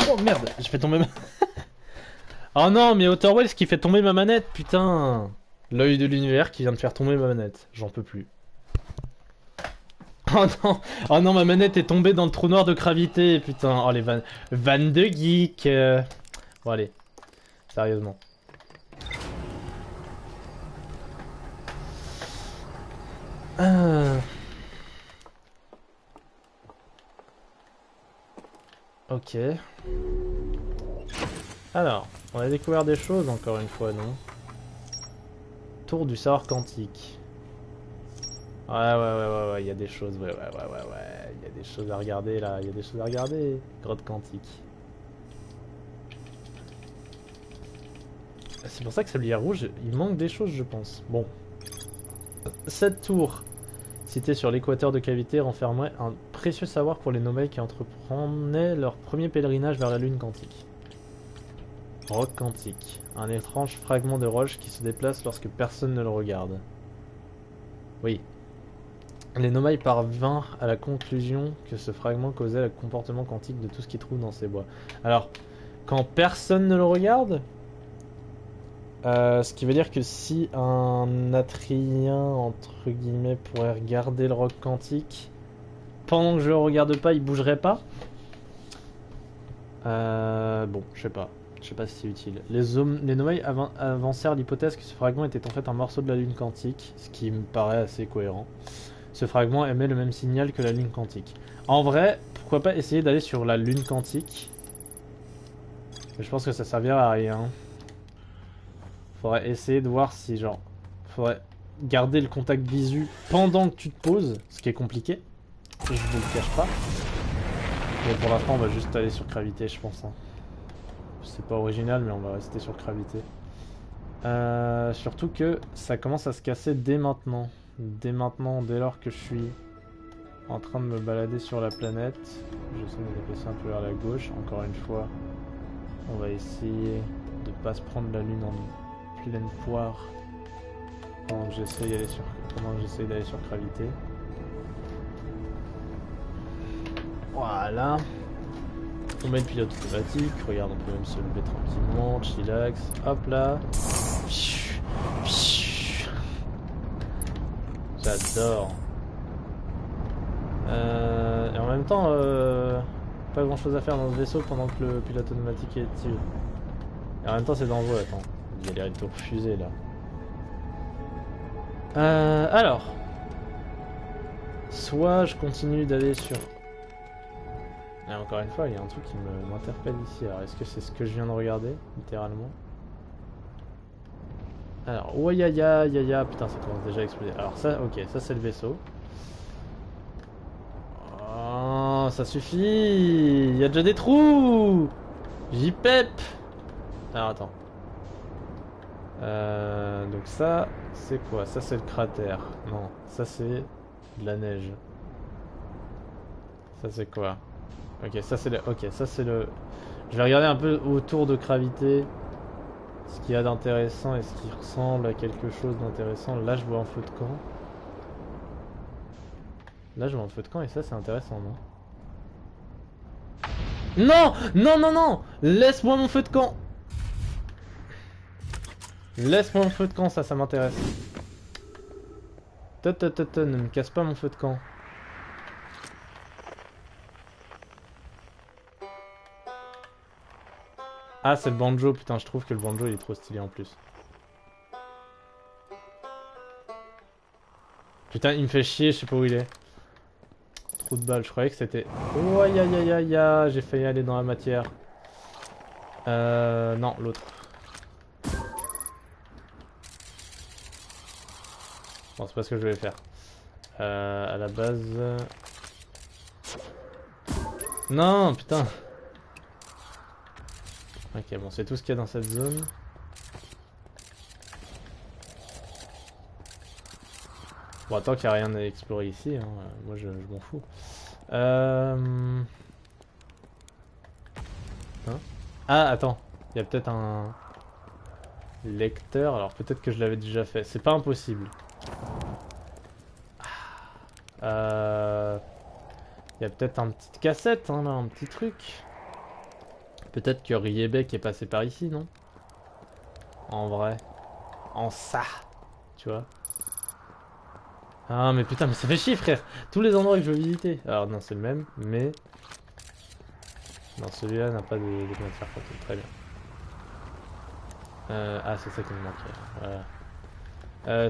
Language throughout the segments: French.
Oh merde, je fais tomber ma... Oh non, mais Outer Wilds qui fait tomber ma manette, putain. L'œil de l'univers qui vient de faire tomber ma manette. J'en peux plus. Oh non, oh non, ma manette est tombée dans le trou noir de gravité, putain. Oh les vannes de geek. Bon allez, sérieusement. Ok. Alors, on a découvert des choses encore une fois, non? Tour du savoir quantique. Ouais, il y a des choses, ouais, il y a des choses à regarder là, il y a des choses à regarder. Grotte quantique. C'est pour ça que Sablier Rouge, il manque des choses, je pense. Bon. Cette tour, située sur l'équateur de cavité, renfermait un précieux savoir pour les nomailles qui entreprenaient leur premier pèlerinage vers la lune quantique. Roc quantique. Un étrange fragment de roche qui se déplace lorsque personne ne le regarde. Oui. Les nomailles parvinrent à la conclusion que ce fragment causait le comportement quantique de tout ce qui trouve dans ces bois. Alors, quand personne ne le regarde, ce qui veut dire que si un Atrien, entre guillemets, pourrait regarder le roc quantique, pendant que je le regarde pas, il bougerait pas. Bon, je sais pas. Je sais pas si c'est utile. Les nomailles avancèrent l'hypothèse que ce fragment était en fait un morceau de la lune quantique, ce qui me paraît assez cohérent. Ce fragment émet le même signal que la lune quantique. En vrai, pourquoi pas essayer d'aller sur la lune quantique? Mais je pense que ça servira à rien. Faudrait essayer de voir si genre... Faudrait garder le contact visu pendant que tu te poses, ce qui est compliqué. Je vous le cache pas. Mais pour l'instant, on va juste aller sur gravité, je pense. Hein. C'est pas original, mais on va rester sur gravité. Surtout que ça commence à se casser dès maintenant. Dès maintenant, dès lors que je suis en train de me balader sur la planète. J'essaie de me déplacer un peu vers la gauche. Encore une fois, on va essayer de pas se prendre la lune en pleine poire pendant que j'essaie d'aller sur gravité. Voilà. On met le pilote automatique. Regarde, on peut même se lever tranquillement, chillax. Hop là. J'adore. Et en même temps, pas grand chose à faire dans ce vaisseau pendant que le pilote automatique est actif. Et en même temps, c'est dangereux. Attends, il y a les retours fusées là. Alors, soit je continue d'aller sur. Et encore une fois, il y a un truc qui m'interpelle ici. Alors, est-ce que c'est ce que je viens de regarder, littéralement? Alors, oh ya ya, putain, ça commence déjà à exploser. Alors ça, ok, ça c'est le vaisseau. Oh, ça suffit. Il y a déjà des trous. J'y pep. Alors attends. Donc ça, c'est quoi? Ça c'est le cratère. Non, ça c'est de la neige. Ça c'est quoi? Ok, ça c'est le. Ok, ça c'est le. Je vais regarder un peu autour de gravité ce qu'il y a d'intéressant et ce qui ressemble à quelque chose d'intéressant. Là, je vois un feu de camp. Là, je vois un feu de camp et ça c'est intéressant, non? Non! Non, non, non! Laisse-moi mon feu de camp! Laisse-moi mon feu de camp, ça m'intéresse. Ne me casse pas mon feu de camp. Ah, c'est le banjo, putain, je trouve que le banjo il est trop stylé en plus. Putain, il me fait chier, je sais pas où il est. Trou de balle, je croyais que c'était... Oh, aïe aïe aïe aïe aïe, j'ai failli aller dans la matière. Non, l'autre. Bon, c'est pas ce que je voulais faire. À la base... Non, putain. Ok, bon, c'est tout ce qu'il y a dans cette zone. Bon, tant qu'il n'y a rien à explorer ici, hein, moi je m'en fous. Hein? Ah, attends, il y a peut-être un lecteur, alors peut-être que je l'avais déjà fait, c'est pas impossible. Il y a peut-être un petit cassette, hein, là, un petit truc. Peut-être que Riebeck est passé par ici, non? En vrai. En ça. Tu vois? Ah mais putain, mais ça fait chier frère. Tous les endroits que je veux visiter. Alors non, c'est le même, mais... Non, celui-là n'a pas de moyen de faire photo. Très bien. Ah, c'est ça qui me manquait. Voilà.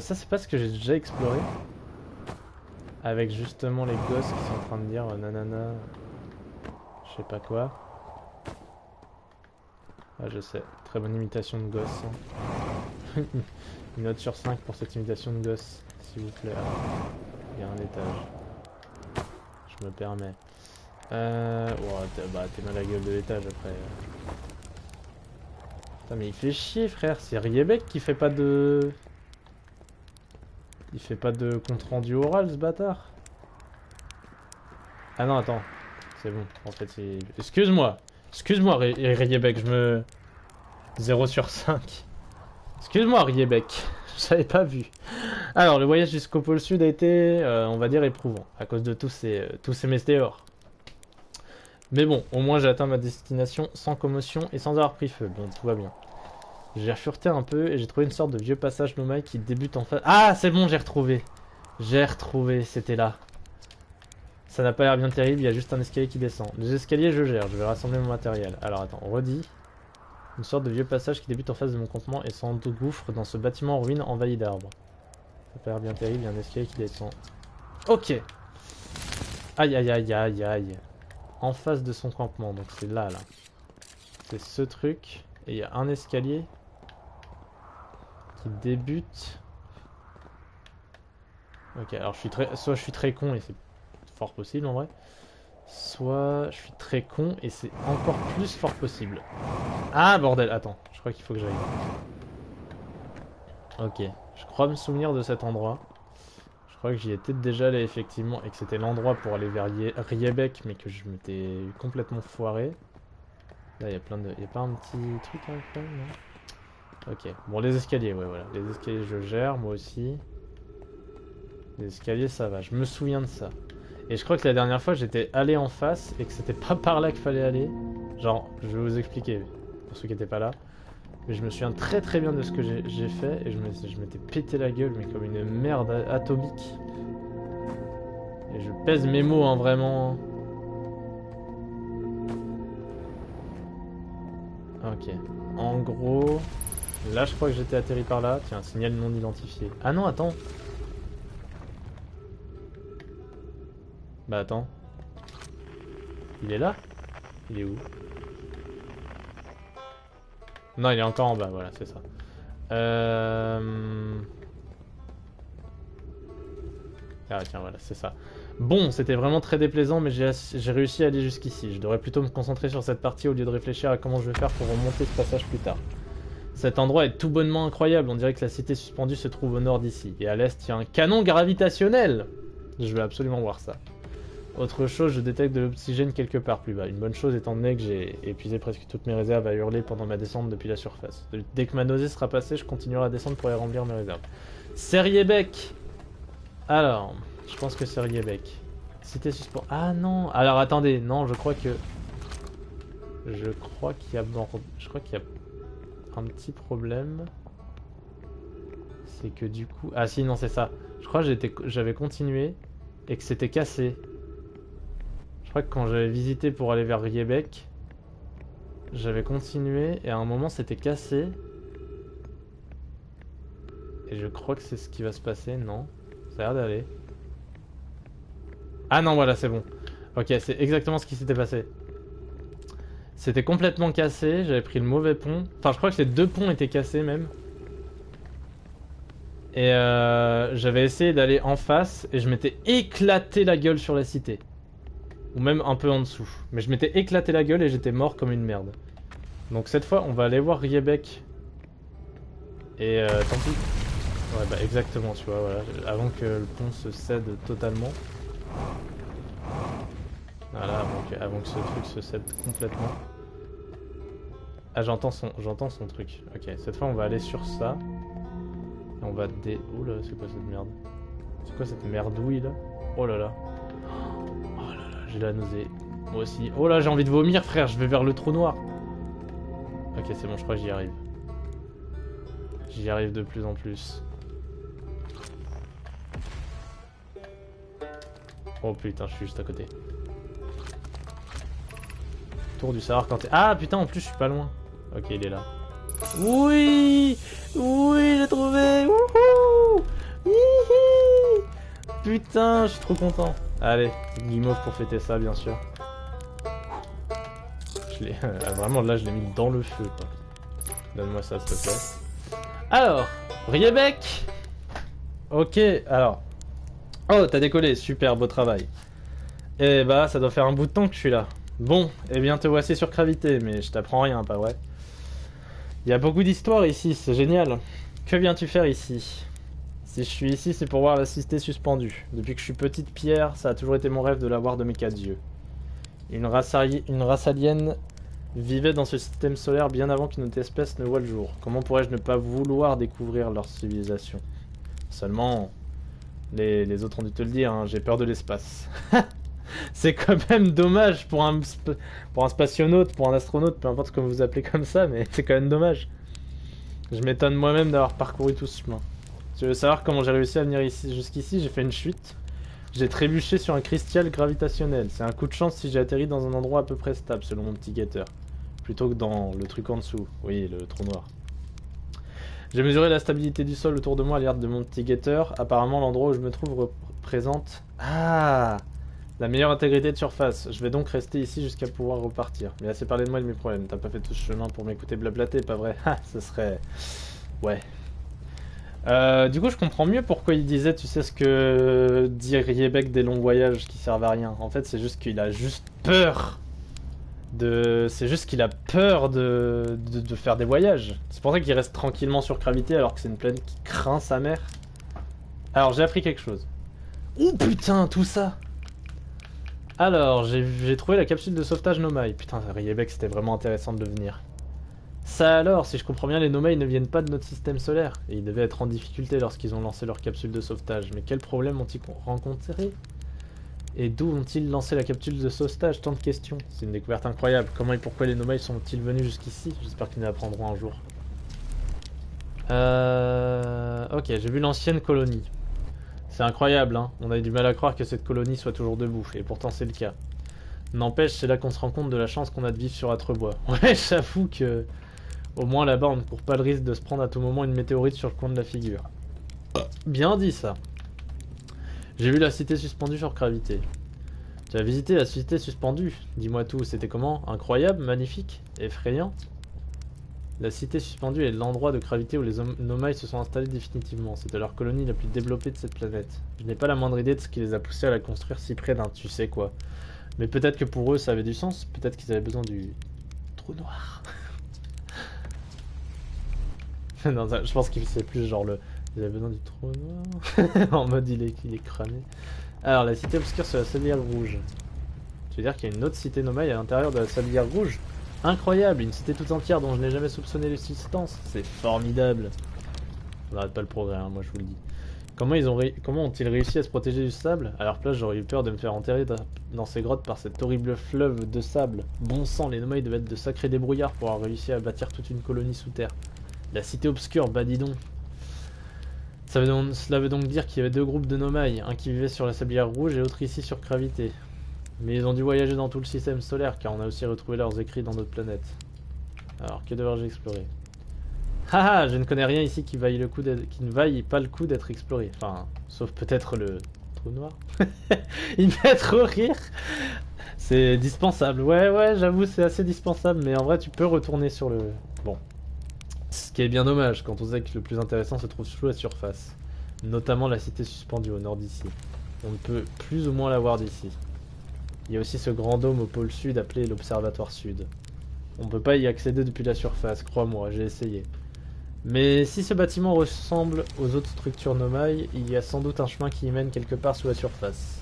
Ça, c'est pas ce que j'ai déjà exploré. Avec justement les gosses qui sont en train de dire nanana. Je sais pas quoi. Ah, je sais. Très bonne imitation de gosse. Hein. Une note sur 5 pour cette imitation de gosse, s'il vous plaît. Il y a un étage. Je me permets. Bah, t'es mal à la gueule de l'étage après. Putain, mais il fait chier, frère. C'est Riebeck qui fait pas de... Il fait pas de compte rendu oral, ce bâtard. Ah non, attends. C'est bon. En fait, c'est... Excuse-moi. Excuse-moi, Riebeck. Je me... 0 sur 5. Excuse-moi, Riebeck. Je l'avais pas vu. Alors, le voyage jusqu'au pôle sud a été, on va dire, éprouvant. À cause de tous ces météores. Mais bon, au moins j'ai atteint ma destination sans commotion et sans avoir pris feu. Bon, tout va bien. J'ai refureté un peu et j'ai trouvé une sorte de vieux passage nomade qui débute en face. Ah, c'est bon, j'ai retrouvé. J'ai retrouvé, c'était là. Ça n'a pas l'air bien terrible, il y a juste un escalier qui descend. Les escaliers, je gère, je vais rassembler mon matériel. Alors attends, on redit. Une sorte de vieux passage qui débute en face de mon campement et s'engouffre dans ce bâtiment en ruine envahi d'arbres. Ça n'a pas l'air bien terrible, il y a un escalier qui descend. Ok. Aïe aïe aïe aïe aïe. En face de son campement, donc c'est là, là. C'est ce truc. Et il y a un escalier qui débute. Ok, alors soit je suis très con et c'est fort possible en vrai. Soit je suis très con et c'est encore plus fort possible. Ah bordel, attends, je crois qu'il faut que j'aille. Ok, je crois me souvenir de cet endroit. Je crois que j'y étais déjà allé effectivement et que c'était l'endroit pour aller vers Riebeck, mais que je m'étais complètement foiré. Là, il y a plein de... Il y a pas un petit truc à faire, non? Ok, bon, les escaliers, ouais, voilà. Les escaliers, je gère, moi aussi. Les escaliers, ça va, je me souviens de ça. Et je crois que la dernière fois, j'étais allé en face et que c'était pas par là qu'il fallait aller. Genre, je vais vous expliquer, pour ceux qui n'étaient pas là. Mais je me souviens très très bien de ce que j'ai fait et je m'étais pété la gueule, mais comme une merde atomique. Et je pèse mes mots, hein, vraiment. Ok. En gros... Là, je crois que j'étais atterri par là. Tiens, un signal non identifié. Ah non, attends. Bah attends. Il est là? Il est où? Non, il est encore en bas, voilà, c'est ça. Ah tiens, voilà, c'est ça. Bon, c'était vraiment très déplaisant, mais j'ai réussi à aller jusqu'ici. Je devrais plutôt me concentrer sur cette partie au lieu de réfléchir à comment je vais faire pour remonter ce passage plus tard. Cet endroit est tout bonnement incroyable, on dirait que la cité suspendue se trouve au nord d'ici. Et à l'est, il y a un canon gravitationnel! Je veux absolument voir ça. Autre chose, je détecte de l'oxygène quelque part plus bas. Une bonne chose étant donné que j'ai épuisé presque toutes mes réserves à hurler pendant ma descente depuis la surface. Dès que ma nausée sera passée, je continuerai à descendre pour aller remplir mes réserves. C'est Riebeck! Alors, je pense que c'est Riebeck. Cité suspendue. Ah non! Alors attendez, non, je crois qu'il y a un petit problème. C'est que du coup... Ah si, non, c'est ça. Je crois que j'avais continué et que c'était cassé. Je crois que quand j'avais visité pour aller vers Riebeck, j'avais continué et à un moment c'était cassé. Et je crois que c'est ce qui va se passer, non? Ça a l'air d'aller. Ah non, voilà, c'est bon. Ok, c'est exactement ce qui s'était passé. C'était complètement cassé, j'avais pris le mauvais pont. Enfin, je crois que les deux ponts étaient cassés même. Et j'avais essayé d'aller en face et je m'étais éclaté la gueule sur la cité. Ou même un peu en dessous. Mais je m'étais éclaté la gueule et j'étais mort comme une merde. Donc cette fois, on va aller voir Riebeck. Et tant pis. Ouais, bah exactement, tu vois, voilà. Avant que le pont se cède totalement. Voilà, avant que ce truc se cède complètement. Ah, j'entends son truc. Ok, cette fois, on va aller sur ça. Et on va Oh là, c'est quoi cette merde? C'est quoi cette merdouille là? Oh là là. Oh là là, j'ai la nausée. Moi aussi. Oh là, j'ai envie de vomir, frère, je vais vers le trou noir. Ok, c'est bon, je crois que j'y arrive. J'y arrive de plus en plus. Oh putain, je suis juste à côté. Tour du savoir quand t'es... Ah putain, en plus je suis pas loin. Ok, il est là. Oui. Oui, j'ai trouvé. Wouhou. Hihi. Putain, je suis trop content. Allez, guimauve pour fêter ça, bien sûr. Je l'ai... Vraiment, là, je l'ai mis dans le feu, quoi. Donne-moi ça, s'il te plaît. Alors, Riebeck. Ok, alors... Oh, t'as décollé, super, beau travail. Eh bah, ça doit faire un bout de temps que je suis là. Bon, eh bien te voici sur Gravité, mais je t'apprends rien, pas vrai? Il y a beaucoup d'histoires ici, c'est génial. Que viens-tu faire ici? Si je suis ici, c'est pour voir la cité suspendue. Depuis que je suis petite pierre, ça a toujours été mon rêve de la voir de mes 4 yeux. Une race alienne vivait dans ce système solaire bien avant qu'une autre espèce ne voie le jour. Comment pourrais-je ne pas vouloir découvrir leur civilisation? Seulement, les autres ont dû te le dire, hein, j'ai peur de l'espace. C'est quand même dommage pour un spationaute, pour un astronaute, peu importe ce que vous appelez comme ça, mais c'est quand même dommage. Je m'étonne moi-même d'avoir parcouru tout ce chemin. Tu veux savoir comment j'ai réussi à venir ici jusqu'ici? J'ai fait une chute. J'ai trébuché sur un cristal gravitationnel. C'est un coup de chance si j'ai atterri dans un endroit à peu près stable, selon mon petit guetteur. Plutôt que dans le truc en dessous. Oui, le trou noir. J'ai mesuré la stabilité du sol autour de moi à l'aide de mon petit guetteur. Apparemment, l'endroit où je me trouve représente... Ah, la meilleure intégrité de surface. Je vais donc rester ici jusqu'à pouvoir repartir. Mais assez parlé de moi et de mes problèmes. T'as pas fait tout ce chemin pour m'écouter blablater, pas vrai? Ah, ce serait... Ouais. Du coup, je comprends mieux pourquoi il disait, tu sais ce que dit Riebeck des longs voyages qui servent à rien. En fait, c'est juste qu'il a juste peur de... C'est juste qu'il a peur de faire des voyages. C'est pour ça qu'il reste tranquillement sur Gravité alors que c'est une planète qui craint sa mère. Alors, j'ai appris quelque chose. Oh putain, tout ça! Alors, j'ai trouvé la capsule de sauvetage Nomai. Putain, Riebeck, c'était vraiment intéressant de le venir. Ça alors, si je comprends bien, les Nomai ne viennent pas de notre système solaire. Et ils devaient être en difficulté lorsqu'ils ont lancé leur capsule de sauvetage. Mais quels problèmes ont-ils rencontrés? Et d'où ont-ils lancé la capsule de sauvetage? Tant de questions. C'est une découverte incroyable. Comment et pourquoi les Nomai sont-ils venus jusqu'ici? J'espère qu'ils nous apprendront un jour. Ok, j'ai vu l'ancienne colonie. C'est incroyable, hein. On a eu du mal à croire que cette colonie soit toujours debout. Et pourtant, c'est le cas. N'empêche, c'est là qu'on se rend compte de la chance qu'on a de vivre sur Atrebois. Ouais, j'avoue que... Au moins là-bas, on ne court pas le risque de se prendre à tout moment une météorite sur le coin de la figure. Bien dit ça. J'ai vu la cité suspendue sur Gravité. Tu as visité la cité suspendue? Dis-moi tout, c'était comment? Incroyable? Magnifique? Effrayant? La cité suspendue est l'endroit de Gravité où les Nomai se sont installés définitivement. C'était leur colonie la plus développée de cette planète. Je n'ai pas la moindre idée de ce qui les a poussés à la construire si près d'un tu sais quoi. Mais peut-être que pour eux ça avait du sens, peut-être qu'ils avaient besoin du trou noir. Non, je pense qu'il c'est plus genre le... Ils avaient besoin du trou noir. En mode il est cramé. Alors la cité obscure sur la sablière rouge. Tu veux dire qu'il y a une autre cité Nomai à l'intérieur de la sablière rouge? Incroyable, une cité toute entière dont je n'ai jamais soupçonné l'existence. C'est formidable. On n'arrête pas le progrès, hein, moi je vous le dis. Comment ont-ils réussi à se protéger du sable? À leur place, j'aurais eu peur de me faire enterrer dans ces grottes par cet horrible fleuve de sable. Bon sang, les Nomai devaient être de sacrés débrouillards pour avoir réussi à bâtir toute une colonie sous terre. La cité obscure, bah dis donc. Cela veut donc dire qu'il y avait deux groupes de Nomai, un qui vivait sur la sablière rouge et l'autre ici sur Gravité. Mais ils ont dû voyager dans tout le système solaire car on a aussi retrouvé leurs écrits dans notre planète. Alors, que devrais-je explorer? Haha, je ne connais rien ici qui ne vaille pas le coup d'être exploré. Enfin, sauf peut-être le trou noir. Il me fait trop rire. C'est dispensable. Ouais, j'avoue, c'est assez dispensable. Mais en vrai, tu peux retourner sur le... Bon. Ce qui est bien dommage quand on sait que le plus intéressant se trouve sous la surface. Notamment la cité suspendue au nord d'ici. On ne peut plus ou moins la voir d'ici. Il y a aussi ce grand dôme au pôle sud appelé l'Observatoire Sud. On ne peut pas y accéder depuis la surface, crois-moi, j'ai essayé. Mais si ce bâtiment ressemble aux autres structures Nomai, il y a sans doute un chemin qui y mène quelque part sous la surface.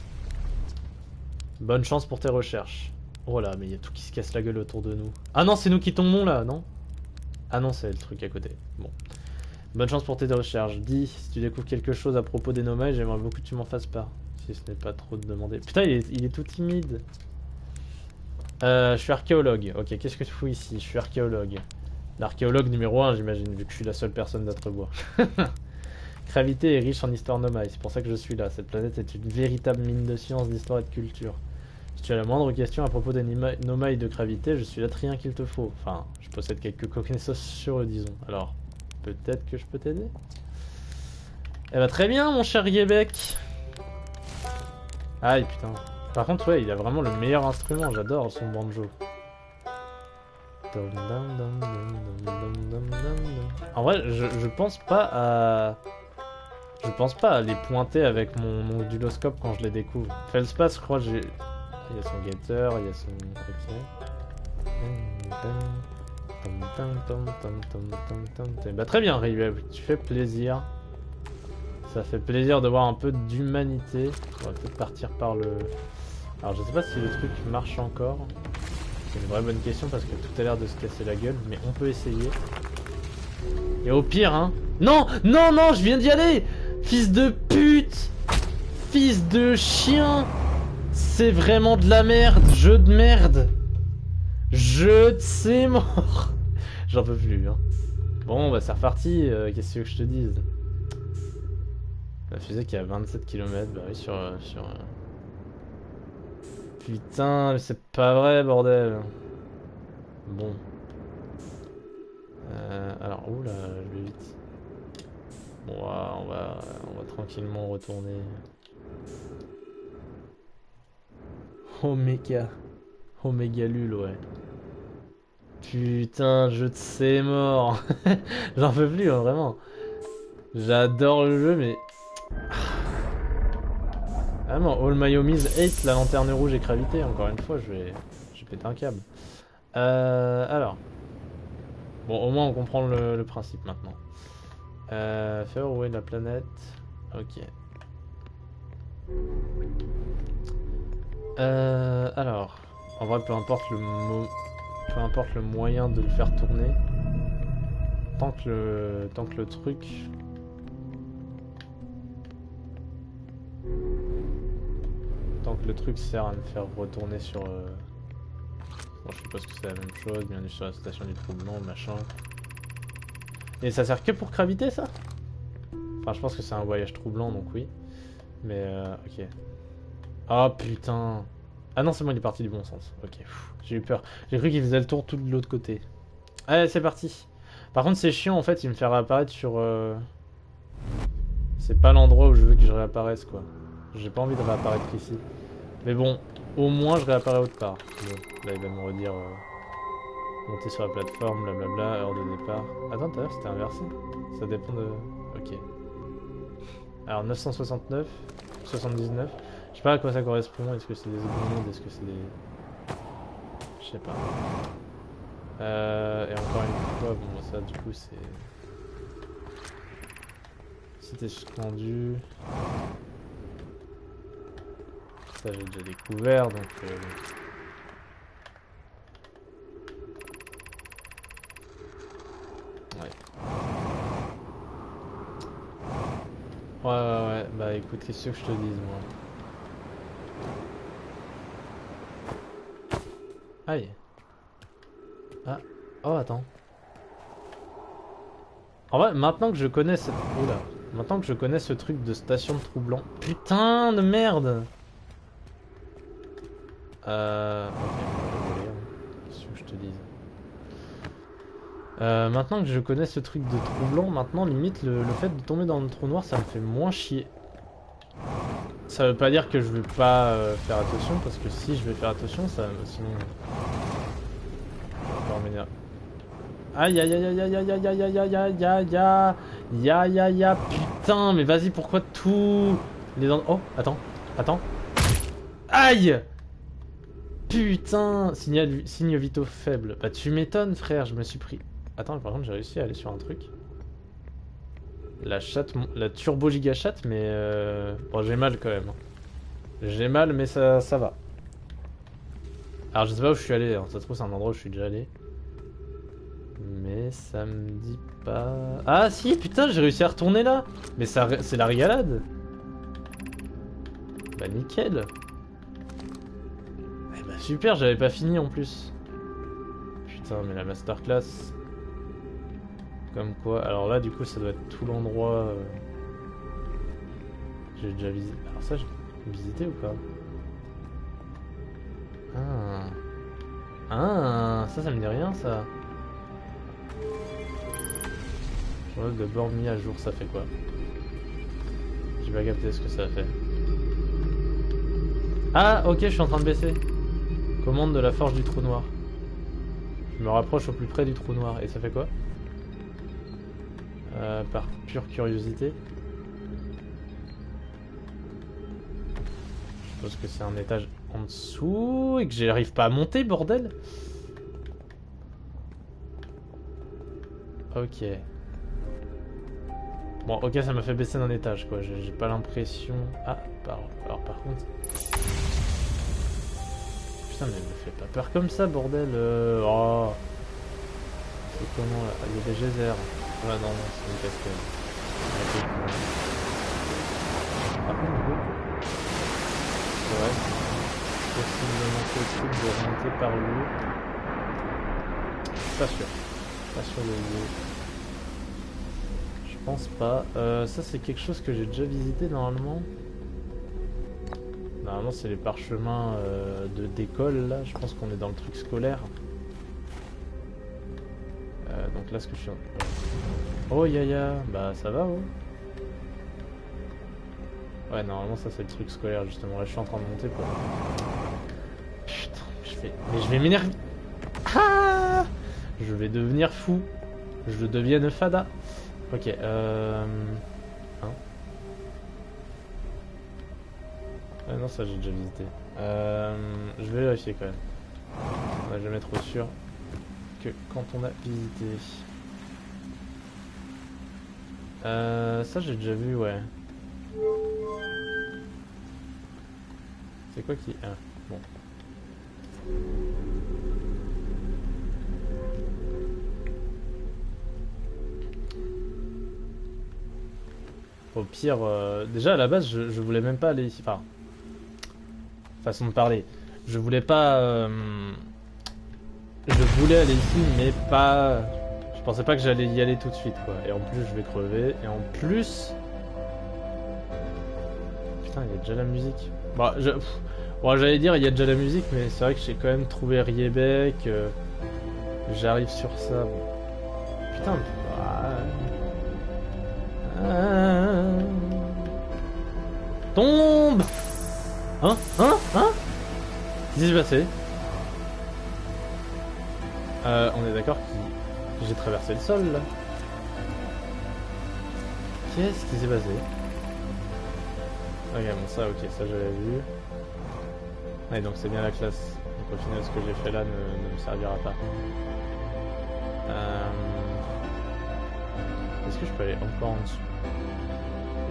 Bonne chance pour tes recherches. Oh là, mais il y a tout qui se casse la gueule autour de nous. Ah non, c'est nous qui tombons là, non? Ah non, c'est le truc à côté. Bon. Bonne chance pour tes recherches. Dis, si tu découvres quelque chose à propos des Nomai, j'aimerais beaucoup que tu m'en fasses part. Si ce n'est pas trop de demander. Putain, il est tout timide. Je suis archéologue. Ok, qu'est-ce que tu fous ici? Je suis archéologue. L'archéologue numéro 1, j'imagine, vu que je suis la seule personne d'Atrebois. Gravité est riche en histoire nomade, c'est pour ça que je suis là. Cette planète est une véritable mine de sciences, d'histoire et de culture. Si tu as la moindre question à propos des nomades de gravité, je suis la trien qu'il te faut. Enfin, je possède quelques connaissances sur eux, disons. Alors, peut-être que je peux t'aider? Eh bah très bien, mon cher Yebec. Aïe, putain. Par contre, ouais, il a vraiment le meilleur instrument, j'adore son banjo. En vrai, je pense pas à... Je pense pas à les pointer avec mon onduloscope quand je les découvre. Feldspath, je crois, j'ai... Il y a son getter, il y a son... Ok. Bah très bien, Riweb, tu fais plaisir. Ça fait plaisir de voir un peu d'humanité. On va peut-être partir par le... Alors je sais pas si le truc marche encore. C'est une vraie bonne question parce que tout a l'air de se casser la gueule, mais on peut essayer. Et au pire, hein... Non, non, non, je viens d'y aller! Fils de pute! Fils de chien! C'est vraiment de la merde! Jeu de merde! Jeu de c'est mort! J'en peux plus, hein. Bon, bah c'est reparti, qu'est-ce que je te dise? La fusée qui est à 27 km, bah oui, sur... Putain, c'est pas vrai, bordel! Bon. Alors, oula, je vais vite. Bon, on va tranquillement retourner. Omega. Omega Lul, ouais. Putain, jeu de c'est mort. J'en peux plus, hein, vraiment. J'adore le jeu, mais... Ah non, All My Homies hate la lanterne rouge et gravité. Encore une fois, j'ai pété un câble. Alors. Bon, au moins on comprend le principe maintenant. Faire où est la planète? Ok. Alors. En vrai, peu importe le moyen de le faire tourner. Tant que le truc... Tant que le truc sert à me faire retourner sur... Bon, je suppose que c'est la même chose, bienvenue sur la station du troublant, machin. Et ça sert que pour gravité, ça? Enfin, je pense que c'est un voyage troublant, donc oui. Mais, ok. Ah, putain. Ah non, c'est bon, il est parti du bon sens. Ok, j'ai eu peur. J'ai cru qu'il faisait le tour tout de l'autre côté. Allez, c'est parti. Par contre, c'est chiant, en fait, il me fait réapparaître sur... C'est pas l'endroit où je veux que je réapparaisse, quoi. J'ai pas envie de réapparaître ici. Mais bon, au moins je réapparais autre part. Bon, là il va me redire monter sur la plateforme, blablabla, heure de départ. Attends, tout à l'heure c'était inversé. Ça dépend de... Ok. Alors 969, 79. Je sais pas à quoi ça correspond. Est-ce que c'est des secondes? Est-ce que c'est des... Je sais pas. Et encore une fois, bon ça du coup c'est... Cité suspendue. Ça j'ai déjà découvert donc... Ouais, bah écoute, qu'est-ce que je te dise moi? Aïe. Ah, oh attends. En vrai, maintenant que je connais cette... Oula. Maintenant que je connais ce truc de station de troublant... Putain de merde! Ok, qu'est-ce que je te dise? Maintenant que je connais ce truc de troublant, maintenant limite le fait de tomber dans le trou noir ça me fait moins chier. Ça veut pas dire que je vais pas faire attention, parce que si je vais faire attention, ça sinon... Encore m'énerver. Aïe aïe aïe aïe aïe aïe aïe aïe aïe aïe aïe aïe aïe aïe aïe putain mais vas-y pourquoi tout les dents... Oh attends, attends. Aïe. Putain, signe vitaux faible. Bah tu m'étonnes frère, je me suis pris... Attends, par contre j'ai réussi à aller sur un truc. La chatte, la turbo giga chatte, mais bon j'ai mal quand même. J'ai mal mais ça va. Alors je sais pas où je suis allé, hein. Ça se trouve c'est un endroit où je suis déjà allé. Mais ça me dit pas... Ah si, putain j'ai réussi à retourner là. Mais ça c'est la régalade. Bah nickel. Eh bah super, j'avais pas fini en plus. Putain mais la masterclass... Comme quoi, alors là du coup ça doit être tout l'endroit j'ai déjà visité. Alors ça j'ai visité ou pas? Ah. Ah, ça me dit rien ça. Journal de bord mis à jour, ça fait quoi? J'ai pas capté ce que ça a fait. Ah ok, je suis en train de baisser. Commande de la forge du trou noir. Je me rapproche au plus près du trou noir. Et ça fait quoi? Par pure curiosité. Je suppose que c'est un étage en dessous et que j'arrive pas à monter, bordel. Ok. Bon, ok, ça m'a fait baisser d'un étage, quoi. J'ai pas l'impression... Ah, alors par contre... Putain, mais me fais pas peur comme ça, bordel. Oh. C'est comment, là? Il y a des geysers. Ah non, non, c'est une cascade. Par contre, du coup... C'est vrai. Possiblement possible de remonter par le haut. Pas sûr. Pas sûr de le... Je pense pas. Ça, c'est quelque chose que j'ai déjà visité, normalement. Normalement, c'est les parchemins d'école, là. Je pense qu'on est dans le truc scolaire. Donc là, ce que je suis... Oh, yaya. Bah, ça va, oh. Ouais, normalement, ça, c'est le truc scolaire, justement. Là, je suis en train de monter, quoi. Putain, mais je vais m'énerver. Ah, je vais devenir fou. Je devienne fada. Ok, hein? Ah non, ça j'ai déjà visité. Je vais vérifier quand même. On n'a jamais trop sûr que quand on a visité. Ça j'ai déjà vu, ouais. C'est quoi qui... Ah, bon. Au pire, déjà à la base, je voulais même pas aller ici. Enfin, façon de parler. Je voulais pas... Je voulais aller ici, mais pas... Je pensais pas que j'allais y aller tout de suite, quoi. Et en plus, je vais crever. Et en plus... Putain, il y a déjà la musique. Bah, bon, j'allais dire, il y a déjà la musique, mais c'est vrai que j'ai quand même trouvé Riebeck. J'arrive sur ça. Putain, tombe. Hein? Qu'est-ce qui s'est passé? On est d'accord que j'ai traversé le sol, là. Qu'est-ce qui s'est passé? Ok, bon ça, ok, ça j'avais vu. Ouais, donc c'est bien la classe. Donc au final, ce que j'ai fait là ne me servira pas. Est-ce que je peux aller encore en dessous?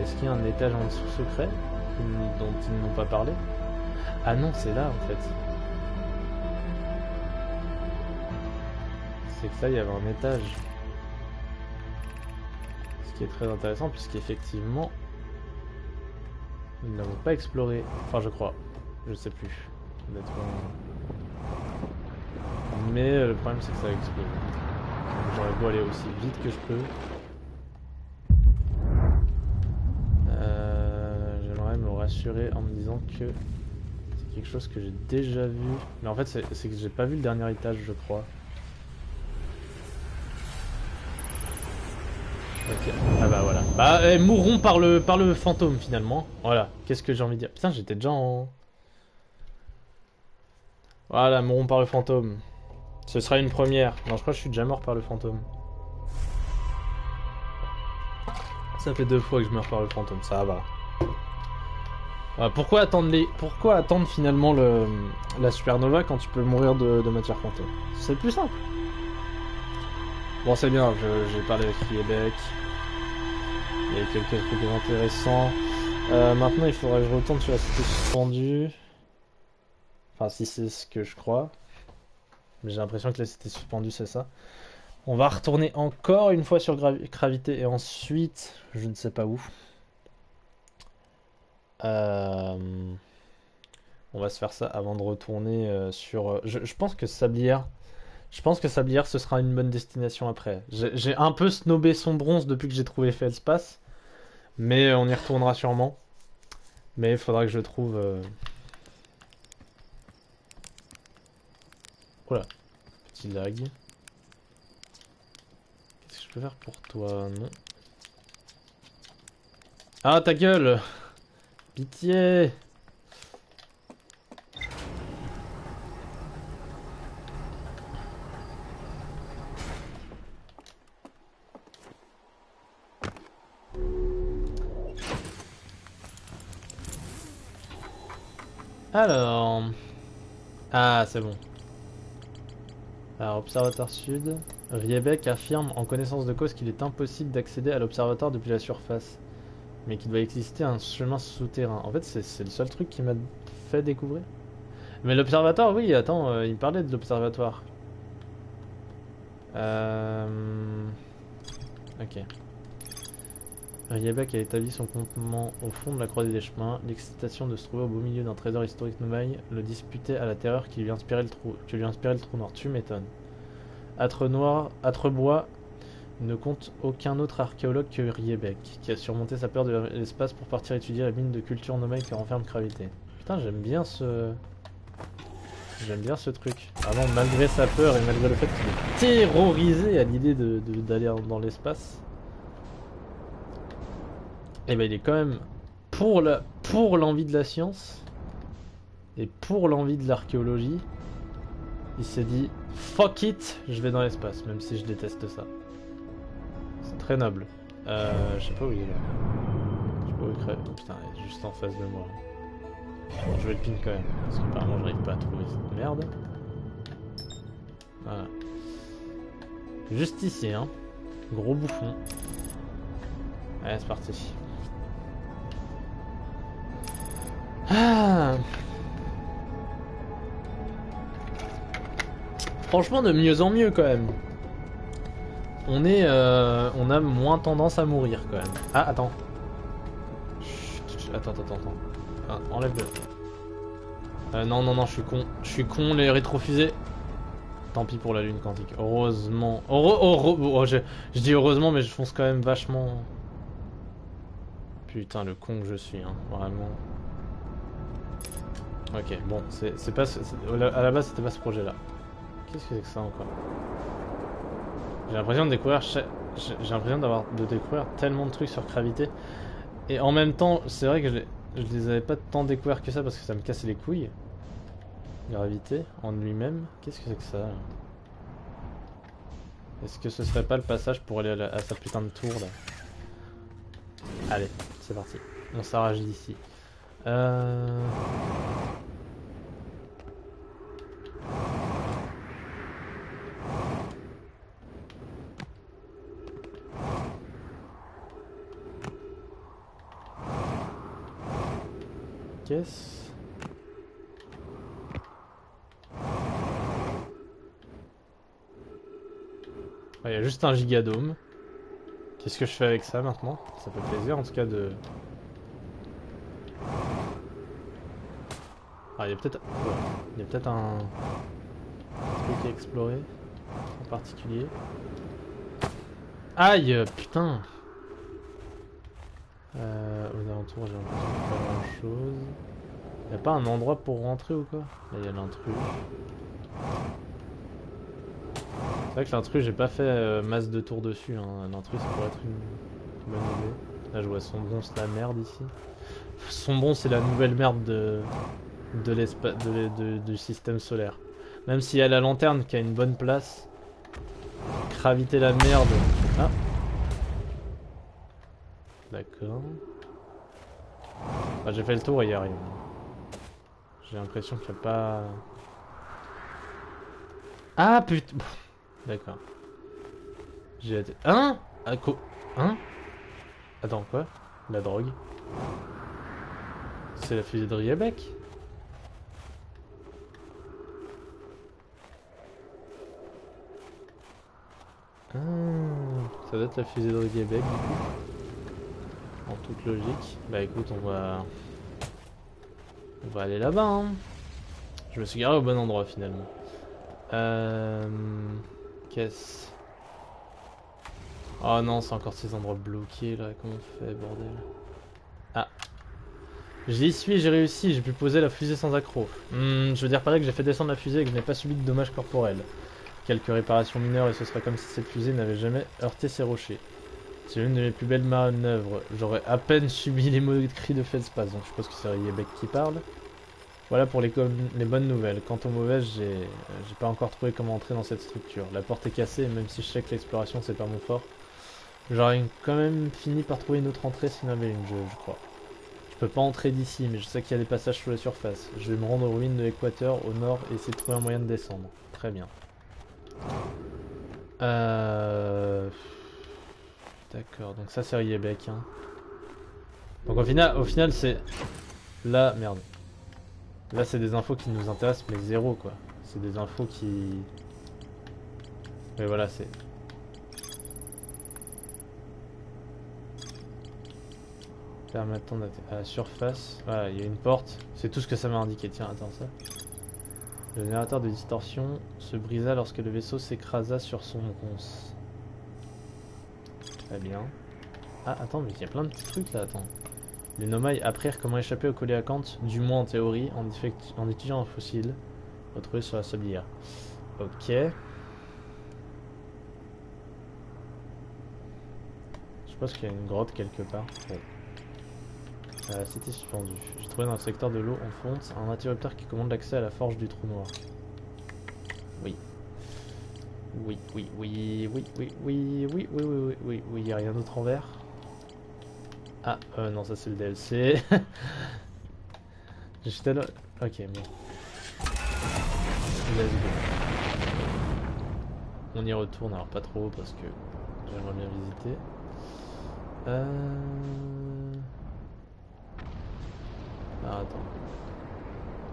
Est-ce qu'il y a un étage en dessous secret dont ils n'ont pas parlé? Ah non, c'est là en fait. C'est que ça, il y avait un étage. Ce qui est très intéressant puisqu'effectivement, ils n'avons pas exploré. Enfin, je crois. Je sais plus. Honnêtement. Mais le problème, c'est que ça a explosé. J'aurais beau aller aussi vite que je peux. J'aimerais me rassurer en me disant que c'est quelque chose que j'ai déjà vu. Mais en fait, c'est que j'ai pas vu le dernier étage, je crois. Ok. Ah bah voilà. Bah, mourront par le fantôme finalement. Voilà. Qu'est-ce que j'ai envie de dire? Putain, j'étais déjà en... Voilà, mourront par le fantôme. Ce sera une première. Non, je crois que je suis déjà mort par le fantôme. Ça fait 2 fois que je meurs par le fantôme, ça va. Pourquoi attendre finalement la supernova quand tu peux mourir de matière fantôme? C'est plus simple. Bon, c'est bien, j'ai parlé avec Riebeck. Il y a quelques trucs intéressants. Maintenant, il faudrait que je retourne sur la cité suspendue. Enfin, si c'est ce que je crois. Mais j'ai l'impression que la cité suspendue, c'est ça. On va retourner encore une fois sur Gravité et ensuite, je ne sais pas où. On va se faire ça avant de retourner sur... Je pense que Sablière, Je pense que Sablière ce sera une bonne destination après. J'ai un peu snobé son bronze depuis que j'ai trouvé Feldspath, mais on y retournera sûrement. Mais il faudra que je trouve... Voilà, petit lag. Qu'est-ce que je peux faire pour toi? Non. Ah ta gueule! Pitié! Alors... Ah c'est bon. Alors, observatoire sud. Riebeck affirme en connaissance de cause qu'il est impossible d'accéder à l'observatoire depuis la surface, mais qu'il doit exister un chemin souterrain. En fait, c'est le seul truc qui m'a fait découvrir. Mais l'observatoire, oui, attends, il parlait de l'observatoire. Ok. Riebeck a établi son campement au fond de la croisée des chemins. L'excitation de se trouver au beau milieu d'un trésor historique nouvelle le disputait à la terreur qui lui inspirait le trou noir. Tu m'étonnes. Atrebois ne compte aucun autre archéologue que Riebeck, qui a surmonté sa peur de l'espace pour partir étudier la mine de culture nomade que renferme Gravité. Putain, j'aime bien ce... J'aime bien ce truc. Vraiment, malgré sa peur et malgré le fait qu'il est terrorisé à l'idée d'aller dans l'espace, et ben il est quand même pour l'envie de la science et pour l'envie de l'archéologie. Il s'est dit fuck it, je vais dans l'espace, même si je déteste ça. C'est très noble. Je sais pas où il est là. Je sais pas où il crève. Oh, putain, il est juste en face de moi. Bon, je vais le pin quand même, parce qu'apparemment j'arrive pas à trouver cette merde. Voilà. Juste ici, hein. Gros bouffon. Allez, c'est parti. Ah. Franchement, de mieux en mieux quand même. On a moins tendance à mourir quand même. Ah, attends. Chut, attends. Ah, enlève-le. Non, je suis con. Je suis con, les rétrofusées. Tant pis pour la lune quantique. Heureusement. Je dis heureusement, mais je fonce quand même vachement. Putain, le con que je suis, hein. Vraiment. Ok, bon, c'est pas. À la base, c'était pas ce projet-là. Qu'est-ce que c'est que ça encore? J'ai l'impression de découvrir. J'ai l'impression de découvrir tellement de trucs sur Gravité. Et en même temps, c'est vrai que je les avais pas tant découverts que ça parce que ça me cassait les couilles. Gravité en lui-même. Qu'est-ce que c'est que ça là? Est-ce que ce serait pas le passage pour aller à sa putain de tour là? Allez, c'est parti. On s'arrache d'ici. Qu'est-ce? Il y a juste un gigadome. Qu'est-ce que je fais avec ça maintenant? Ça fait plaisir en tout cas de... Ah, il y a peut-être... Ouais. Il y a peut-être un truc à explorer en particulier. Aïe, putain. Aux alentours, j'ai l'impression qu'il n'y a pas grand-chose. Il n'y a pas un endroit pour rentrer ou quoi? Là, il y a l'intrus. C'est vrai que l'intrus, j'ai pas fait masse de tours dessus. Hein. L'intrus, ça pourrait être une bonne idée. Là, je vois Sombron, c'est la merde ici. Sombron, c'est la nouvelle merde du système solaire. Même s'il y a la lanterne qui a une bonne place. Gravité la merde. Ah. D'accord. Ah, j'ai fait le tour et il y a rien. J'ai l'impression qu'il n'y a pas... Ah putain. D'accord. J'ai été... Hein? Ah, quoi? Hein? Attends, quoi? La drogue? C'est la fusée de Riebeck? Ah, ça doit être la fusée de Riebeck du coup. En toute logique. Bah écoute, on va aller là-bas. Hein. Je me suis garé au bon endroit finalement. Qu'est-ce... Oh non, c'est encore ces endroits bloqués là, comment on fait, bordel. Ah. J'y suis, j'ai réussi, j'ai pu poser la fusée sans accroc. Je veux dire par là que j'ai fait descendre la fusée et que je n'ai pas subi de dommages corporels. Quelques réparations mineures et ce serait comme si cette fusée n'avait jamais heurté ces rochers. C'est l'une de mes plus belles manœuvres. J'aurais à peine subi les moqueries de Feldspace, donc je suppose que c'est Riebeck qui parle. Voilà pour les bonnes nouvelles. Quant aux mauvaises, j'ai pas encore trouvé comment entrer dans cette structure. La porte est cassée et même si je sais que l'exploration c'est pas mon fort, j'aurais quand même fini par trouver une autre entrée s'il y en avait une, je crois. Je peux pas entrer d'ici, mais je sais qu'il y a des passages sous la surface. Je vais me rendre aux ruines de l'Équateur, au nord, et essayer de trouver un moyen de descendre. Très bien. D'accord, donc ça c'est Riebeck. Hein. Donc au final c'est... Là, merde. Là c'est des infos qui nous intéressent, mais zéro quoi. C'est des infos qui... Mais voilà, c'est... Permettant à la surface. Voilà, il y a une porte. C'est tout ce que ça m'a indiqué. Tiens, attends ça. Le générateur de distorsion se brisa lorsque le vaisseau s'écrasa sur son ronce. Très bien. Ah, attends, mais il y a plein de petits trucs là, attends. Les Nomai apprirent comment échapper au Coléacanthe, du moins en théorie, en étudiant un fossile retrouvé sur la sablière. Ok. Je pense qu'il y a une grotte quelque part. Bon. Cité suspendue. J'ai trouvé dans le secteur de l'eau en fonte un interrupteur qui commande l'accès à la forge du trou noir. Oui. Oui, oui, oui, oui, oui, oui, oui, oui, oui, oui, oui, oui, y a rien d'autre en vert. Ah, non, ça c'est le DLC. J'étais là. Ok, bon. Let's go. On y retourne, alors pas trop parce que j'aimerais bien visiter. Ah, attends.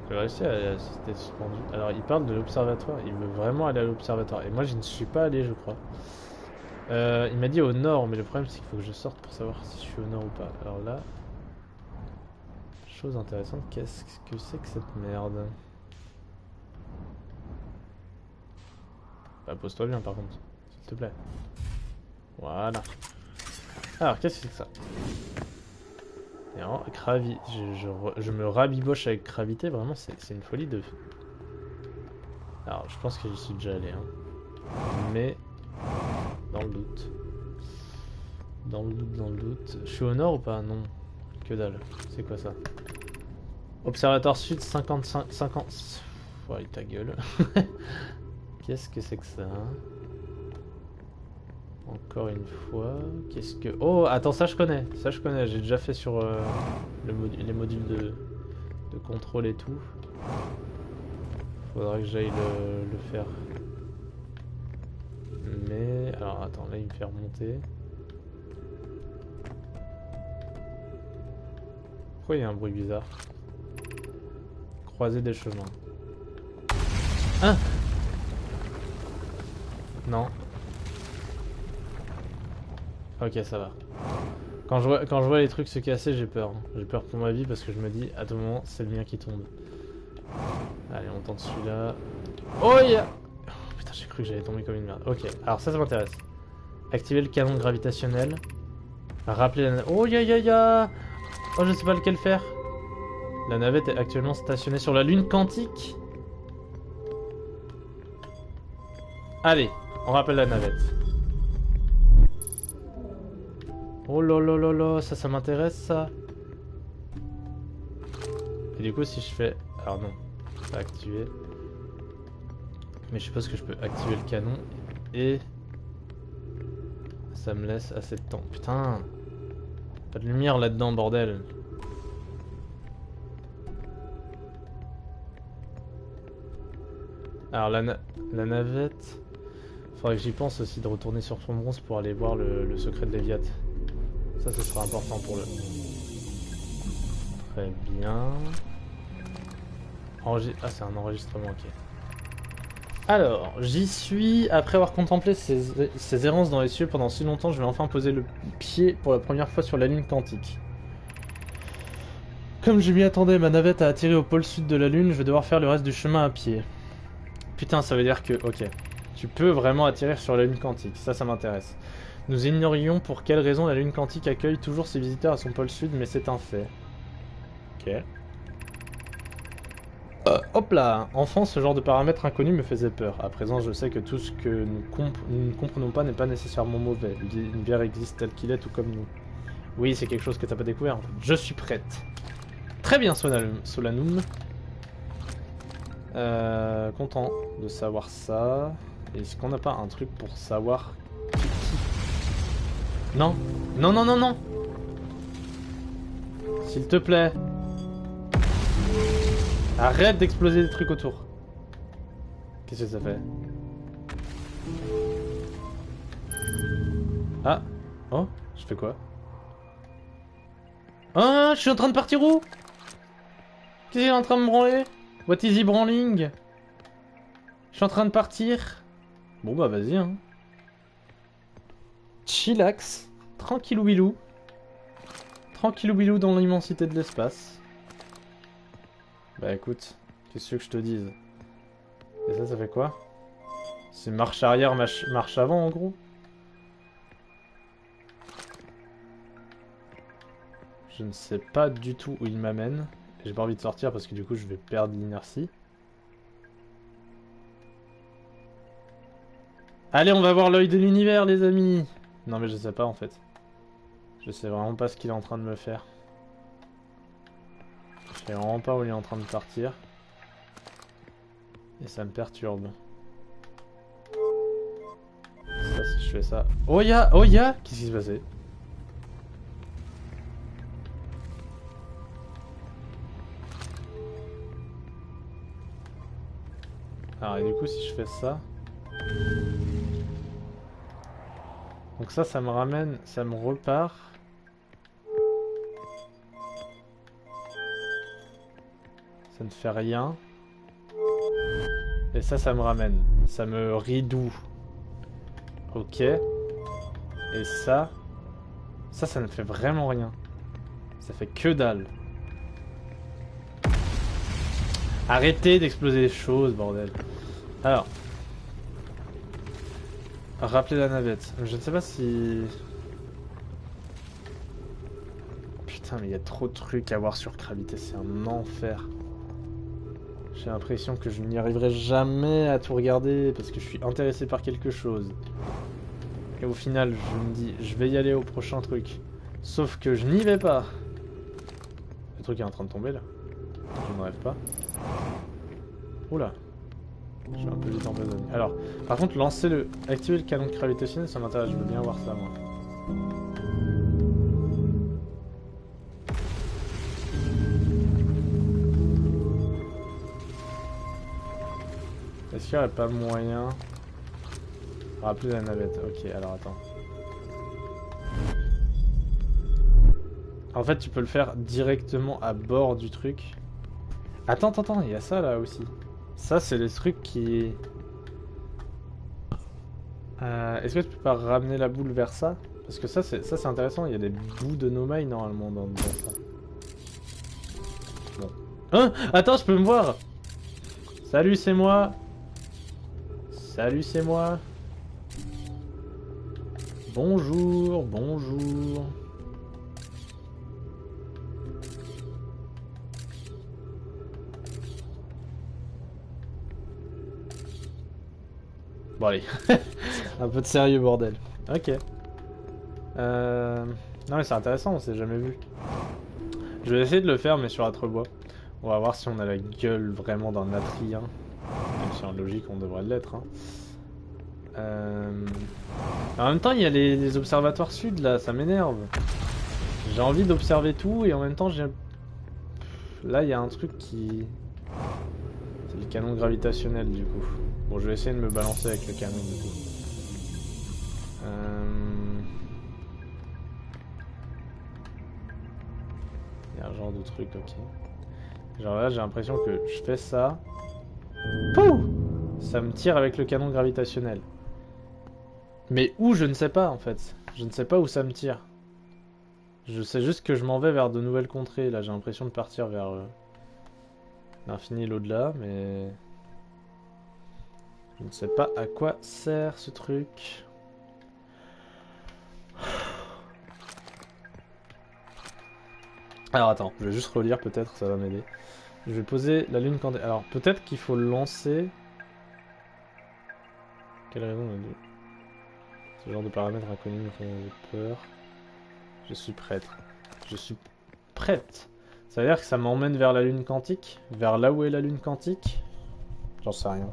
J'ai réussi à aller à la cité suspendue. Alors, il parle de l'observatoire. Il veut vraiment aller à l'observatoire. Et moi, je ne suis pas allé, je crois. Il m'a dit au nord, mais le problème, c'est qu'il faut que je sorte pour savoir si je suis au nord ou pas. Alors là... Chose intéressante, qu'est-ce que c'est que cette merde? Bah, pose-toi bien, par contre. S'il te plaît. Voilà. Alors, qu'est-ce que c'est que ça? Non, je me rabiboche avec gravité, vraiment c'est une folie de... Alors je pense que j'y suis déjà allé, hein. Mais dans le doute. Dans le doute. Je suis au nord ou pas? Non. Que dalle. C'est quoi ça? Observatoire sud 55... 50... Ouais, ta gueule. Qu'est-ce que c'est que ça? Encore une fois, qu'est-ce que... Oh, attends, ça je connais, j'ai déjà fait sur les modules de contrôle et tout. Faudra que j'aille le faire. Mais... Alors attends, là il me fait remonter. Pourquoi il y a un bruit bizarre? Croiser des chemins. Hein? Non. Ok, ça va. Quand je vois les trucs se casser, j'ai peur. J'ai peur pour ma vie parce que je me dis, à tout moment, c'est le mien qui tombe. Allez, on tente celui-là. Oh, yeah. Oh, putain, j'ai cru que j'allais tomber comme une merde. Ok, alors ça m'intéresse. Activer le canon gravitationnel. Rappeler la... Oh, ya. Oh, je sais pas lequel faire. La navette est actuellement stationnée sur la lune quantique. Allez, on rappelle la navette. Oh là là là là, ça m'intéresse ça. Et du coup si je fais... Alors non, pas activer. Mais je suppose que je peux activer le canon et... Ça me laisse assez de temps. Putain, pas de lumière là-dedans, bordel. Alors la navette... Faudrait que j'y pense aussi de retourner sur son bronze pour aller voir le secret de Léviathe. Ça, ce sera important pour le... Très bien. Ah, c'est un enregistrement, ok. Alors, j'y suis. Après avoir contemplé ces errances dans les cieux pendant si longtemps, je vais enfin poser le pied pour la première fois sur la lune quantique. Comme je m'y attendais, ma navette a atterri au pôle sud de la lune, je vais devoir faire le reste du chemin à pied. Putain, ça veut dire que... Ok. Tu peux vraiment atterrir sur la lune quantique. Ça m'intéresse. Nous ignorions pour quelle raison la lune quantique accueille toujours ses visiteurs à son pôle sud, mais c'est un fait. Ok. Hop là! Enfant, ce genre de paramètres inconnus me faisait peur. À présent, je sais que tout ce que nous ne comprenons pas n'est pas nécessairement mauvais. L'univers existe tel qu'il est, tout comme nous. Oui, c'est quelque chose que t'as pas découvert en fait. Je suis prête. Très bien, Solanum. Content de savoir ça. Est-ce qu'on n'a pas un truc pour savoir... Non! Non, non, non, non! S'il te plaît! Arrête d'exploser des trucs autour. Qu'est-ce que ça fait? Ah! Oh! Je fais quoi? Ah! Je suis en train de partir où? Qu'est-ce qu'il est en train de me branler? What is he branling? Je suis en train de partir. Bon bah vas-y hein. Chillax. Tranquillou bilou. Tranquillou bilou dans l'immensité de l'espace. Bah écoute, qu'est-ce que je te dise? Et ça fait quoi? C'est marche arrière, marche avant en gros? Je ne sais pas du tout où il m'amène. J'ai pas envie de sortir parce que du coup je vais perdre l'inertie. Allez, on va voir l'œil de l'univers les amis! Non mais je sais pas en fait. Je sais vraiment pas ce qu'il est en train de me faire. Je sais vraiment pas où il est en train de partir. Et ça me perturbe. Ça, si je fais ça... Oh ya! Oh ya! Qu'est-ce qui s'est passé? Alors et du coup si je fais ça... Donc ça me ramène... Ça me repart... Ça ne fait rien. Et ça me ramène. Ça me ridoue. Ok. Et ça ne fait vraiment rien. Ça fait que dalle. Arrêtez d'exploser les choses, bordel. Alors. Rappeler la navette. Je ne sais pas si... Putain, mais il y a trop de trucs à voir sur Gravité. C'est un enfer. J'ai l'impression que je n'y arriverai jamais à tout regarder parce que je suis intéressé par quelque chose. Et au final, je me dis, je vais y aller au prochain truc. Sauf que je n'y vais pas. Le truc est en train de tomber là. Je ne rêve pas. Oula. Je suis un peu vite en besogne. Alors, par contre, activer le canon gravitationnel, ça m'intéresse. Je veux bien voir ça, moi. Est-ce qu'il n'y aurait pas moyen... Rappeler la navette. Ok, alors attends. En fait, tu peux le faire directement à bord du truc. Attends, il y a ça là aussi. Ça, c'est les trucs qui... Est-ce que tu peux pas ramener la boule vers ça? Parce que ça c'est intéressant, il y a des bouts de Nomai normalement dans ça. Bon. Hein? Attends, je peux me voir! Salut, c'est moi! Salut, c'est moi! Bonjour, bonjour! Bon allez, un peu de sérieux bordel. Ok. Non mais c'est intéressant, on s'est jamais vu. Je vais essayer de le faire mais sur Atrebois. On va voir si on a la gueule vraiment d'un Atrien. Même si en logique on devrait l'être. Hein. En même temps il y a les observatoires sud là, ça m'énerve. J'ai envie d'observer tout et en même temps j'ai... Là il y a un truc qui... C'est le canon gravitationnel du coup. Bon, je vais essayer de me balancer avec le canon du coup. Il y a un genre de truc, ok. Genre là, j'ai l'impression que je fais ça. Pouh! Ça me tire avec le canon gravitationnel. Mais où, je ne sais pas en fait. Je ne sais pas où ça me tire. Je sais juste que je m'en vais vers de nouvelles contrées. Là, j'ai l'impression de partir vers l'infini et l'au-delà, mais... Je ne sais pas à quoi sert ce truc. Alors attends, je vais juste relire, peut-être ça va m'aider. Je vais poser la lune quand... Alors peut-être qu'il faut le lancer... Quelle raison on a dit? Ce genre de paramètres inconnus me font peur. Je suis prête. Je suis prête. Ça veut dire que ça m'emmène vers la lune quantique? Vers là où est la lune quantique? J'en sais rien.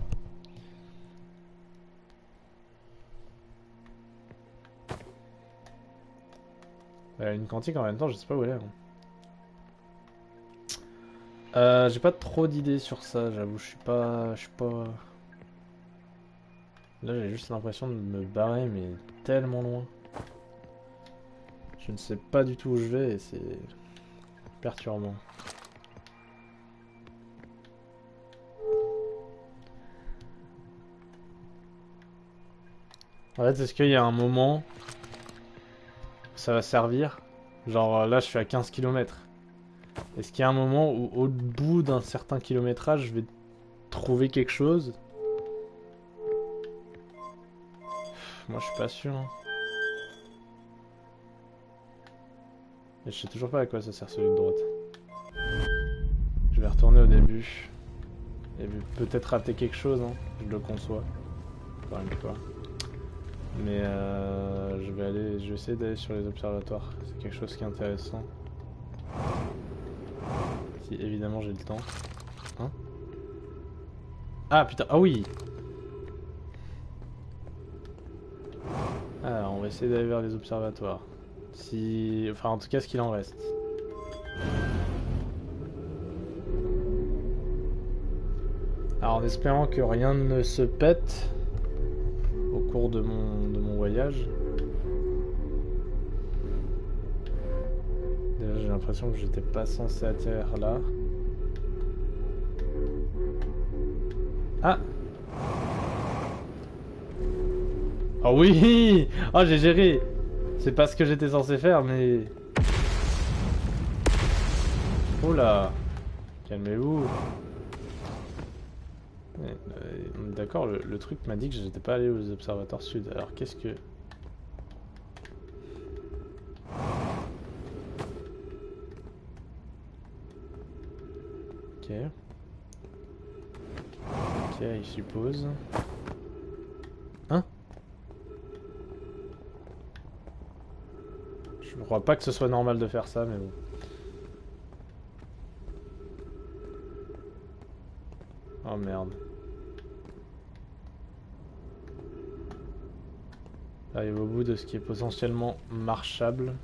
La lune quantique en même temps, je sais pas où elle est. J'ai pas trop d'idées sur ça, j'avoue, je suis pas... Là j'ai juste l'impression de me barrer, mais tellement loin. Je ne sais pas du tout où je vais et c'est perturbant. En fait, est-ce qu'il y a un moment où ça va servir? Genre là je suis à 15 km. Est-ce qu'il y a un moment où au bout d'un certain kilométrage je vais trouver quelque chose? Moi je suis pas sûr. Hein. Et je sais toujours pas à quoi ça sert celui de droite. Je vais retourner au début. Et peut-être rater quelque chose, hein. Je le conçois. Encore une fois. Mais je vais essayer d'aller sur les observatoires. C'est quelque chose qui est intéressant. Si évidemment j'ai le temps. Hein? Ah putain, ah oui! Alors on va essayer d'aller vers les observatoires. Si... Enfin en tout cas ce qu'il en reste. Alors en espérant que rien ne se pète au cours de mon voyage. Déjà j'ai l'impression que j'étais pas censé atterrir là. Ah! Oh oui! Oh j'ai géré! C'est pas ce que j'étais censé faire mais... Oh là! Calmez-vous! D'accord, le truc m'a dit que j'étais pas allé aux observatoires sud. Alors qu'est-ce que... Ok. Ok, il suppose. Hein? Je crois pas que ce soit normal de faire ça, mais bon. Oh merde. J'arrive au bout de ce qui est potentiellement marchable.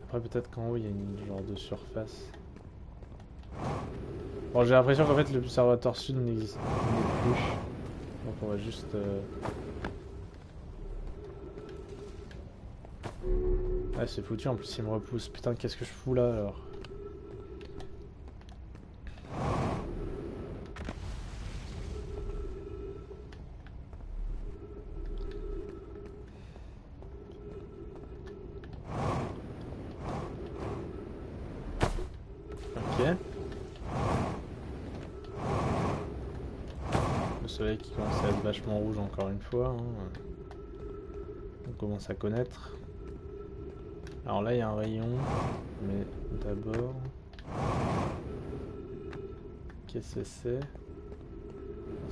Après peut-être qu'en haut il y a une genre de surface. Bon j'ai l'impression qu'en fait l'observatoire sud n'existe plus. Donc on va juste... Ah c'est foutu en plus il me repousse. Putain qu'est-ce que je fous là alors? Ok. Le soleil qui commence à être vachement rouge encore une fois. Hein. On commence à connaître. Alors là il y a un rayon. Mais d'abord... Qu'est-ce que c'est?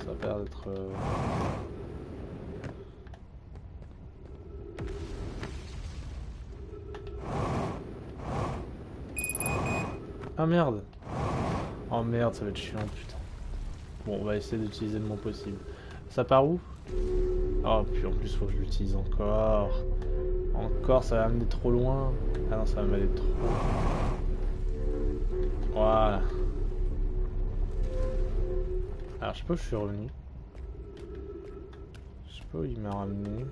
Ça a l'air d'être... Ah merde! Oh merde, ça va être chiant, putain. Bon, on va essayer d'utiliser le moins possible. Ça part où? Oh, puis en plus, faut que je l'utilise encore. Encore, ça va m'amener trop loin. Ah non, ça va m'aller trop. Voilà. Alors, je sais pas où je suis revenu. Je sais pas où il m'a ramené.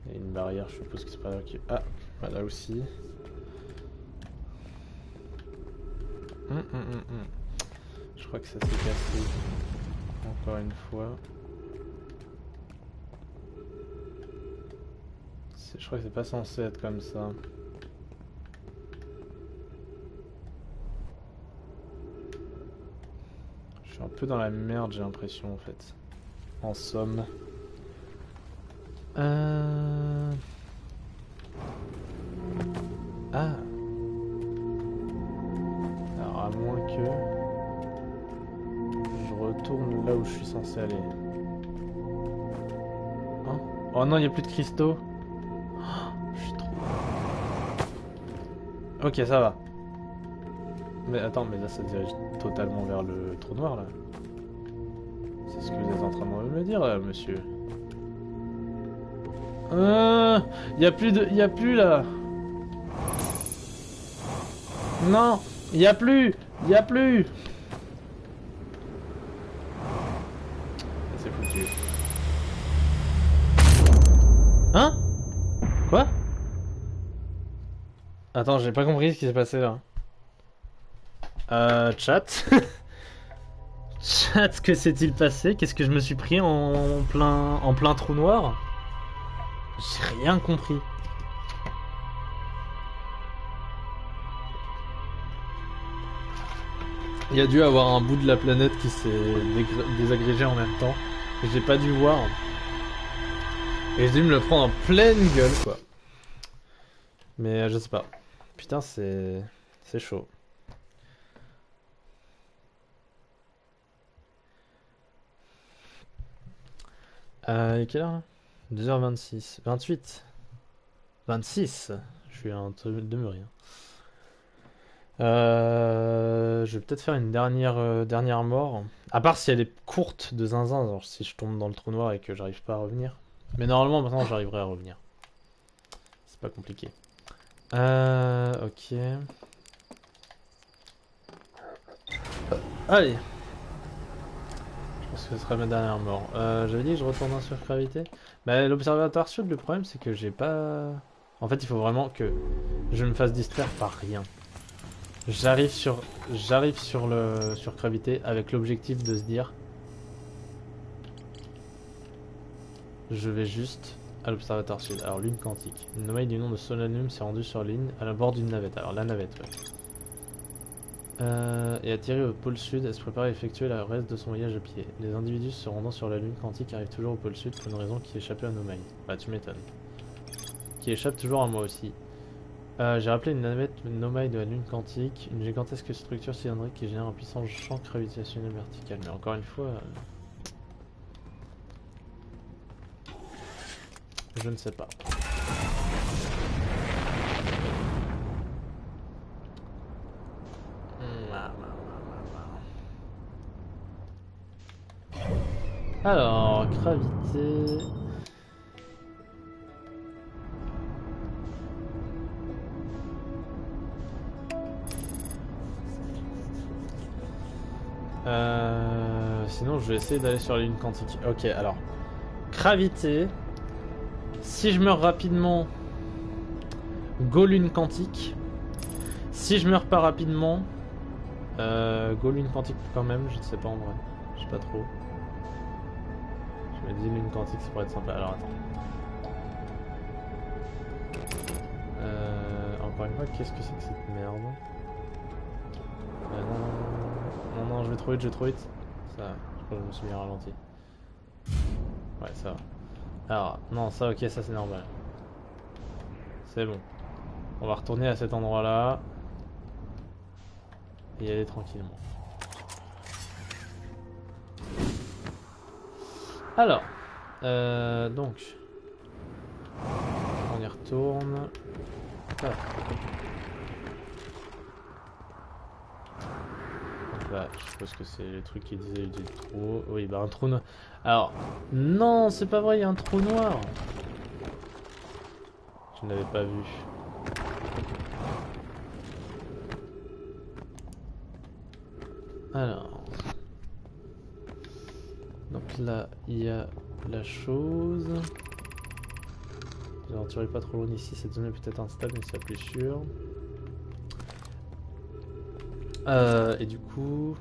Il y a une barrière, je suppose que c'est pas là qui... Ah, bah là aussi. Je crois que ça s'est cassé. Encore une fois. Je crois que c'est pas censé être comme ça. Je suis un peu dans la merde, j'ai l'impression en fait. En somme. Ah. Alors à moins que je retourne là où je suis censé aller. Hein? Oh non, il n'y a plus de cristaux. Oh, je suis trop... Ok, ça va. Mais attends, mais là ça dirige totalement vers le trou noir là. C'est ce que vous êtes en train de me dire là, monsieur. Y a plus de... Y a plus là. Non, y a plus. Y a plus. C'est foutu. Hein? Quoi? Attends, j'ai pas compris ce qui s'est passé là. Chat. Chat, que s'est-il passé? Qu'est-ce que je me suis pris en plein trou noir? J'ai rien compris. Il y a dû avoir un bout de la planète qui s'est désagrégé en même temps. Et j'ai pas dû voir. Et j'ai dû me le prendre en pleine gueule, quoi. Mais je sais pas. Putain, c'est chaud. Quelle heure là? 2h26. 28. 26. Je suis un demeuré. Je vais peut-être faire une dernière mort. À part si elle est courte de zinzin, genre si je tombe dans le trou noir et que j'arrive pas à revenir. Mais normalement maintenant j'arriverai à revenir. C'est pas compliqué. Ok. Allez. Je pense que ce sera ma dernière mort. J'avais dit que je retourne sur gravité. Bah l'observatoire sud, le problème c'est que j'ai pas... En fait il faut vraiment que je me fasse distraire par rien. J'arrive sur gravité avec l'objectif de se dire je vais juste à l'observatoire sud. Alors lune quantique. Une anomalie du nom de Solanum s'est rendue sur ligne à la bord d'une navette. Alors la navette, ouais. Et atterri au pôle sud, elle se prépare à effectuer le reste de son voyage à pied. Les individus se rendant sur la lune quantique arrivent toujours au pôle sud pour une raison qui échappait à Nomai. Bah tu m'étonnes. Qui échappe toujours à moi aussi. J'ai rappelé une navette Nomai de la lune quantique, une gigantesque structure cylindrique qui génère un puissant champ gravitationnel vertical. Mais encore une fois, je ne sais pas. Alors, gravité... Sinon, je vais essayer d'aller sur la lune quantique. Ok, alors. Gravité. Si je meurs rapidement, go lune quantique. Si je meurs pas rapidement, go lune quantique quand même. Je ne sais pas en vrai. Je sais pas trop. Je me dis lune quantique, ça pourrait être sympa. Alors attends. Encore une fois, qu'est-ce que c'est que cette merde? Non, je vais trop vite, Ça, je crois que je me suis bien ralenti. Ouais, ça va. Alors, non, ça, ok, ça c'est normal. C'est bon. On va retourner à cet endroit-là. Et y aller tranquillement. Alors, donc. On y retourne. Ah. Bah, je suppose que c'est les trucs qui disaient du trou. Oui, bah un trou noir. Alors, non, c'est pas vrai, il y a un trou noir. Je ne l'avais pas vu. Alors. Donc là, il y a la chose. J'en tirerai pas trop loin ici, cette zone est peut-être instable, mais c'est plus sûr. Et du coup,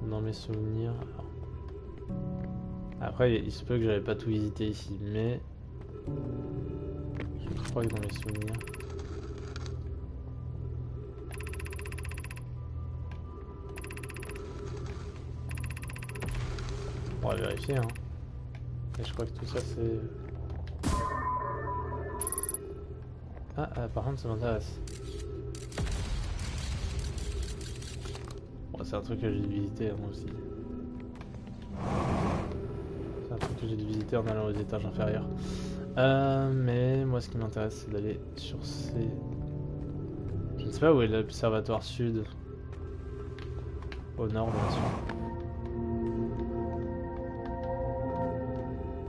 dans mes souvenirs, après il se peut que j'avais pas tout visité ici, mais je crois que dans mes souvenirs, On va vérifier, hein. Et je crois que tout ça c'est... par contre ça m'intéresse. Bon, c'est un truc que j'ai dû visiter moi aussi. C'est un truc que j'ai dû visiter en allant aux étages inférieurs. Mais moi ce qui m'intéresse c'est d'aller sur ces... Je ne sais pas où est l'observatoire sud. Au nord bien sûr.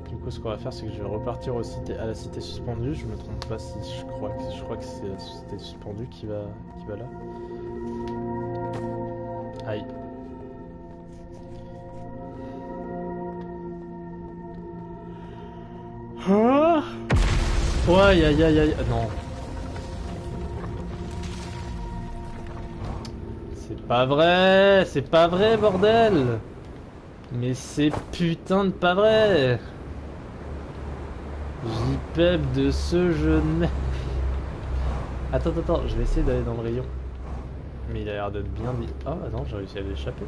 Du coup ce qu'on va faire c'est que je vais repartir à la cité suspendue. Je me trompe pas si je crois que c'est la cité suspendue qui va là. Aïe. Ah ouais, aïe. Non. C'est pas vrai, bordel. Mais c'est putain de pas vrai. JPEG de ce jeu de merde. Attends, je vais essayer d'aller dans le rayon. Mais il a l'air d'être bien dit. Ah non, j'ai réussi à l'échapper.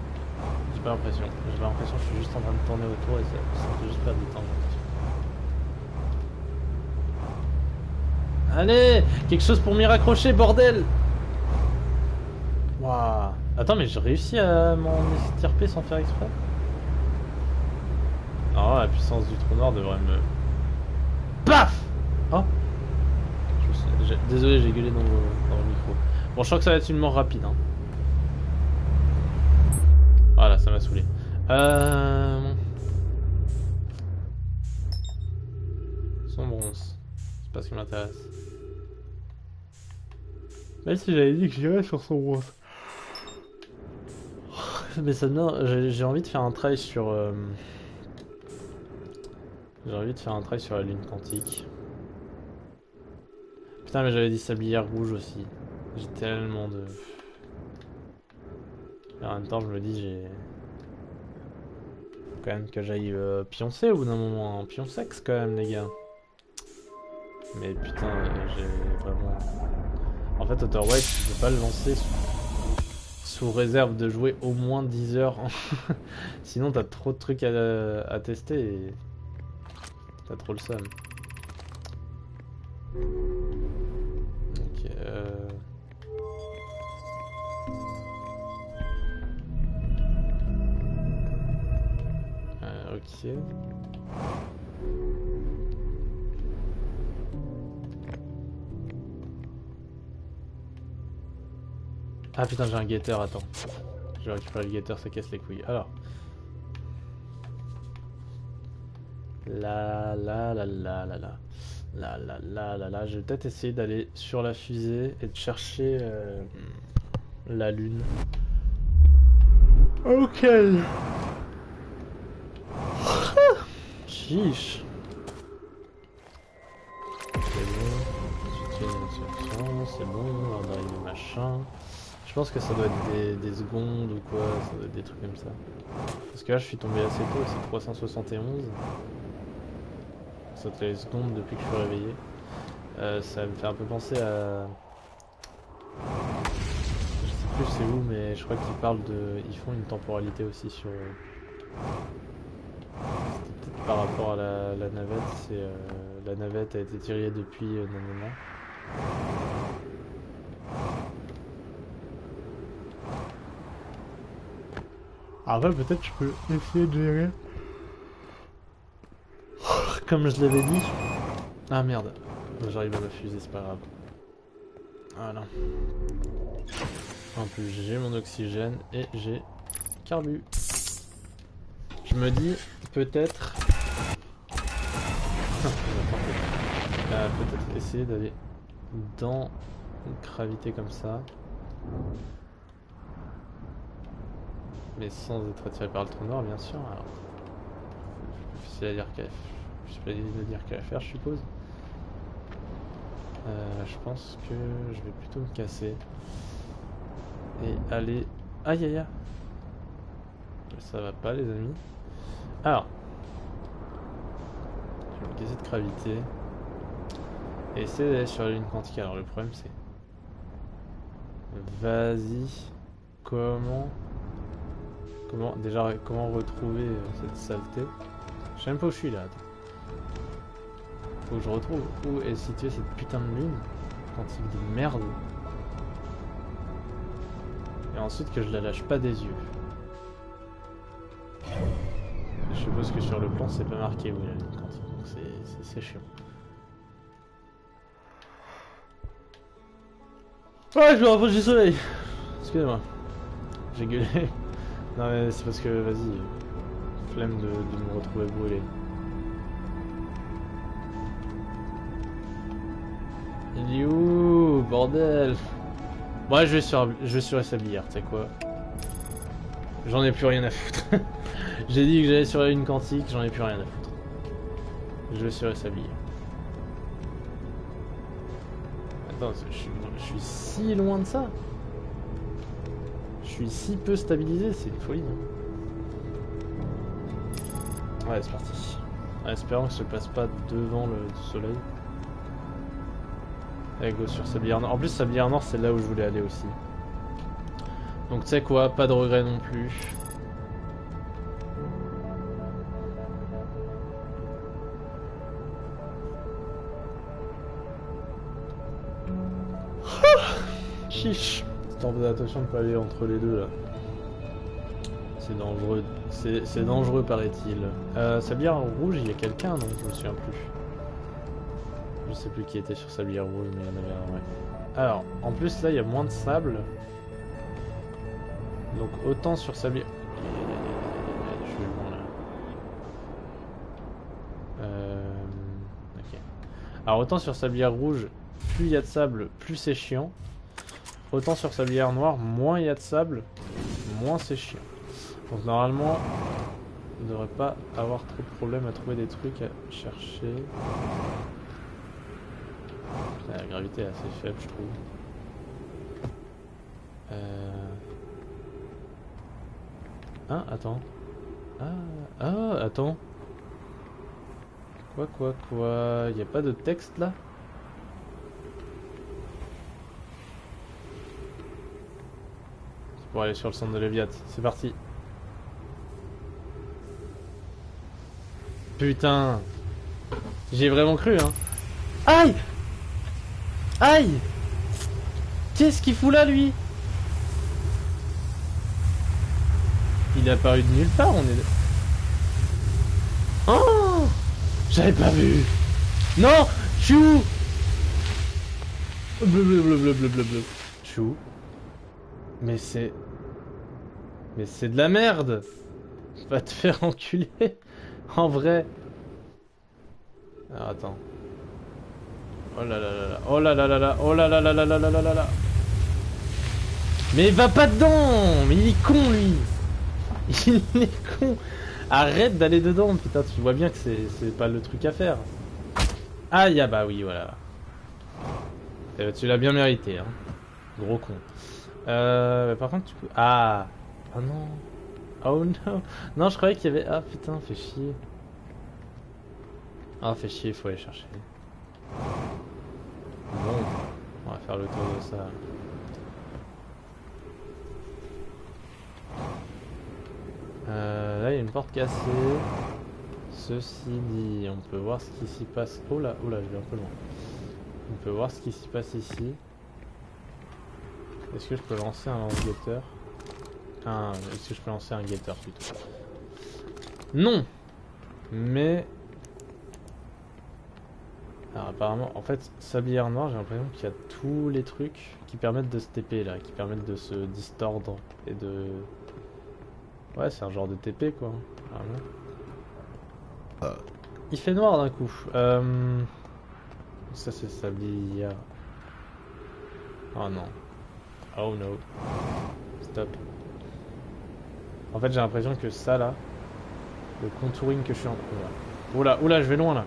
J'ai pas l'impression. J'ai l'impression que je suis juste en train de tourner autour et ça fait juste perdre du temps. Allez, quelque chose pour m'y raccrocher, bordel. Waouh. Attends, mais j'ai réussi à m'en estirper sans faire exprès. Oh, la puissance du trou noir devrait me... Paf. Oh. Désolé, j'ai gueulé dans le micro. Bon, je crois que ça va être une mort rapide. Hein. Voilà, ça m'a saoulé. Son bronze. C'est pas ce qui m'intéresse. Même si j'avais dit que j'irais sur son bronze. Mais ça me... J'ai envie de faire un try sur... J'ai envie de faire un try sur la lune quantique. Putain, mais j'avais dit sablière rouge aussi. J'ai tellement de... Et en même temps, je me dis, j'ai... Faut quand même que j'aille pioncer au bout d'un moment. Pioncex quand même, les gars. Mais putain, j'ai vraiment... En fait, Outer Wilds, tu peux pas le lancer sous réserve de jouer au moins 10 heures. Sinon, t'as trop de trucs à tester et... T'as trop le seum. Ok, ok. Ah putain, j'ai un guetteur, attends. Je vais récupérer le guetteur, ça casse les couilles. Alors. Je vais peut-être essayer d'aller sur la fusée et de chercher la lune. Ok. Chiche. C'est bon, on arrive au machin. Je pense que ça doit être des secondes ou quoi, ça doit être des trucs comme ça. Parce que là je suis tombé assez tôt, c'est 371. Ça fait les secondes depuis que je suis réveillé. Ça me fait un peu penser à... Je sais plus c'est où, mais je crois qu'ils parlent de... Ils font une temporalité aussi sur... C'était peut-être par rapport à la navette, c'est... La navette a été tirée depuis nanana. Après peut-être je peux essayer de gérer. Comme je l'avais dit. Ah merde. J'arrive à ma fusée, c'est pas grave. Voilà. En plus j'ai mon oxygène et j'ai carbu. Je me dis peut-être... peut-être essayer d'aller dans une gravité comme ça. Mais sans être attiré par le trou noir bien sûr. Alors, difficile à dire qu'à faire je suppose. Je pense que je vais plutôt me casser et aller... Aïe aïe aïe. Ça va pas les amis. Alors, je vais me casser de gravité et essayer d'aller sur la lune quantique. Alors le problème c'est... Vas-y. Comment... Comment retrouver cette saleté? Je sais même pas où je suis là. Attends. Faut que je retrouve où est située cette putain de lune quantique de merde. Et ensuite que je la lâche pas des yeux. Je suppose que sur le plan c'est pas marqué où est la lune quantique, donc c'est chiant. Ouais, je me rapproche du soleil. Excusez-moi. J'ai gueulé. Non mais c'est parce que, vas-y, flemme de me retrouver brûlé. Il est où, bordel? Ouais, je vais sur Sablière, tu sais quoi? J'en ai plus rien à foutre. J'ai dit que j'allais sur la lune quantique, j'en ai plus rien à foutre. Je vais sur Sablière. Attends, je suis si loin de ça. Je suis si peu stabilisé, c'est une folie. Hein. Ouais, c'est parti. En espérant que je passe pas devant le soleil. Allez, go sur Sablière Nord. En plus, Sablière Nord, c'est là où je voulais aller aussi. Donc, tu sais quoi, pas de regret non plus. Chiche. T'en fais attention de pas aller entre les deux là. C'est dangereux. C'est dangereux, paraît-il. Sablière Rouge, il y a quelqu'un, non? Je me souviens plus. Je sais plus qui était sur Sablière Rouge, mais il y en avait un, ouais. Alors, en plus là, il y a moins de sable. Donc autant sur Sablière... Je suis loin là. Ok. Alors autant sur Sablière Rouge, plus il y a de sable, plus c'est chiant. Autant sur Sablière Noire, moins il y a de sable, moins c'est chiant. Donc normalement, on ne devrait pas avoir trop de problème à trouver des trucs à chercher. Putain, la gravité est assez faible, je trouve. Ah, attends. Ah, attends. Quoi? Y a pas de texte là? C'est pour aller sur le centre de Léviat. C'est parti. Putain. J'ai vraiment cru, hein. Aïe! Aïe! Qu'est-ce qu'il fout là, lui? Il est apparu de nulle part, on est... Oh! J'avais pas vu! Non! Je suis où? Bleu. Je suis où? Mais c'est... Mais c'est de la merde! Va te faire enculer! En vrai! Alors attends. Oh là là là là. Oh là là là là. Oh là là là là là là là là là. Mais va pas dedans! Mais il est con, lui! Il est con! Arrête d'aller dedans, putain, tu vois bien que c'est pas le truc à faire. Aïe, ah bah oui, voilà. Tu l'as bien mérité, hein. Gros con. Par contre, tu peux... Ah! Oh non! Oh non! Non, je croyais qu'il y avait... Ah putain, fait chier. Ah, fait chier, faut aller chercher. Bon, on va faire le tour de ça. Là, il y a une porte cassée. Ceci dit, on peut voir ce qui s'y passe. Oh là, je vais un peu loin. On peut voir ce qui s'y passe ici. Est-ce que je peux lancer un lance-guetteur? Est-ce que je peux lancer un guetteur plutôt? Non! Mais... Alors apparemment, en fait, Sablière Noire, j'ai l'impression qu'il y a tous les trucs qui permettent de se TP là, qui permettent de se distordre et de... Ouais, c'est un genre de TP quoi, vraiment. Il fait noir d'un coup. Ça c'est Sablière. Oh non. Oh no. Stop. En fait j'ai l'impression que ça là, le contouring que je suis en train... Oula, je vais loin là.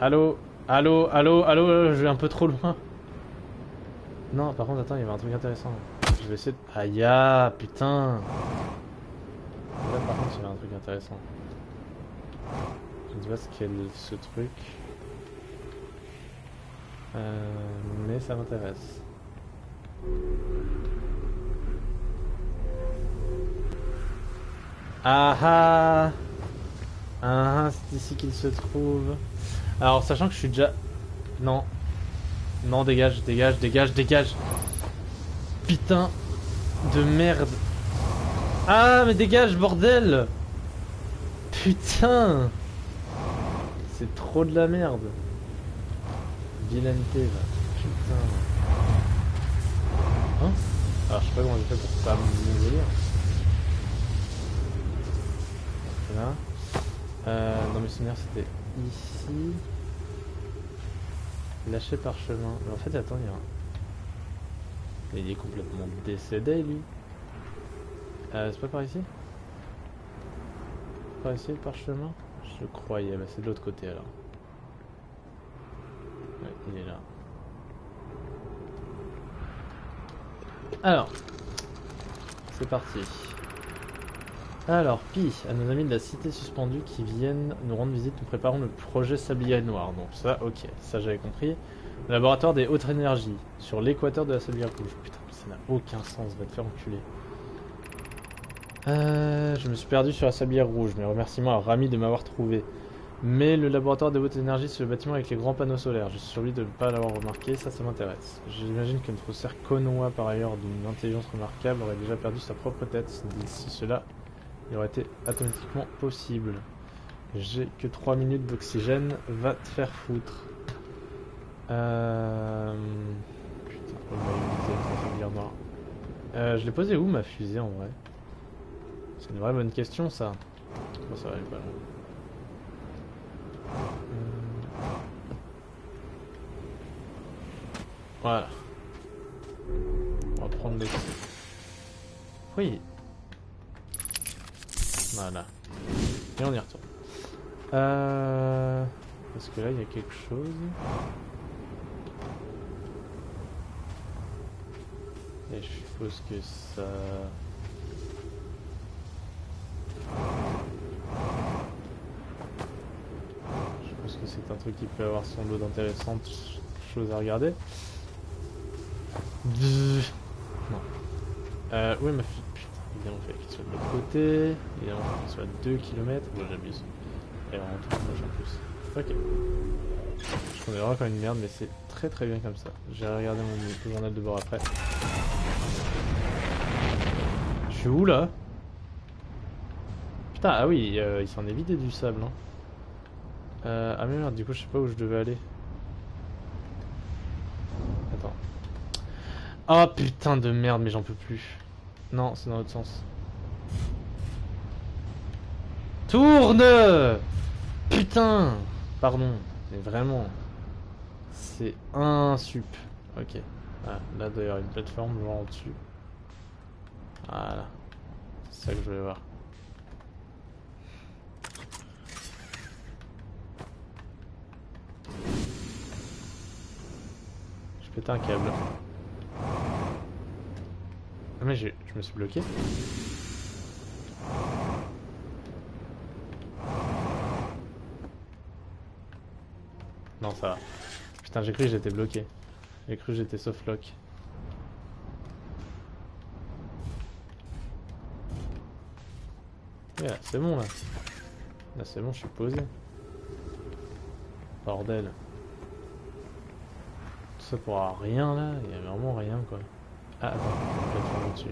Allô, je vais un peu trop loin. Non, par contre, attends, il y avait un truc intéressant. Je vais essayer de... Aïe, ah, putain. Là, par contre, il y avait un truc intéressant. Je ne sais pas ce qu'est ce truc. Mais ça m'intéresse. Ah ah. Ah, c'est ici qu'il se trouve. Alors, sachant que je suis déjà... Non. Non, dégage, dégage, dégage, dégage. Putain de merde. Ah, mais dégage, bordel. Putain. C'est trop de la merde. Villanité, va. Putain. Hein? Alors, je sais pas comment j'ai fait pour pas mourir. Là. Dans mes souvenirs, c'était ici. Lâché par chemin. Mais en fait, attends, il y a un... Mais il est complètement décédé, lui. C'est pas par ici? Par ici, le parchemin? Je croyais, bah c'est de l'autre côté alors. Ouais, il est là. Alors, c'est parti. Alors, à nos amis de la cité suspendue qui viennent nous rendre visite, nous préparons le projet Sablier Noir. Donc ça, ok, ça j'avais compris. Le laboratoire des hautes énergies, sur l'équateur de la Sablier Rouge. Putain, mais ça n'a aucun sens, va te faire enculer. Je me suis perdu sur la Sablière Rouge, mes remerciements à Rami de m'avoir trouvé. Mais le laboratoire des hautes énergies, c'est le bâtiment avec les grands panneaux solaires. Je suis surpris de ne pas l'avoir remarqué, ça m'intéresse. J'imagine que notre cerf Konoha, par ailleurs d'une intelligence remarquable, aurait déjà perdu sa propre tête. D'ici cela, il aurait été automatiquement possible. J'ai que 3 minutes d'oxygène, va te faire foutre. Putain, on va utiliser la Sablière Noire. Je l'ai posé où ma fusée en vrai? C'est une vraie bonne question ça. Bon, ça va aller pas là. Voilà. On va prendre le... Oui. Voilà. Et on y retourne. Parce que là il y a quelque chose. Et je suppose que ça... Je pense que c'est un truc qui peut avoir son lot d'intéressantes choses à regarder. Non. Oui, ma fille. Putain, évidemment, il fallait qu'il soit de l'autre côté. Évidemment, il fallait qu'il soit à 2 km. Bon, j'abuse. Et vraiment tout le en plus. Ok. Je connais vraiment comme une merde, mais c'est très très bien comme ça. J'ai regardé mon journal de bord après. Je suis où là? Putain, ah oui, il s'en est vidé du sable. Hein. Ah mais merde, du coup je sais pas où je devais aller. Attends. Oh putain de merde, mais j'en peux plus. Non, c'est dans l'autre sens. Tourne! Putain! Pardon, mais vraiment. C'est un sup. Ok. Ah, là d'ailleurs une plateforme genre en dessus. Voilà. C'est ça que je voulais voir. Je pétais un câble. Ah mais je me suis bloqué. Non ça va. Putain j'ai cru que j'étais bloqué. J'ai cru que j'étais softlock. Yeah, c'est bon là. Là c'est bon, je suis posé. Bordel. Tout ça pour rien là, il y a vraiment rien quoi. Ah attends, plateforme dessus.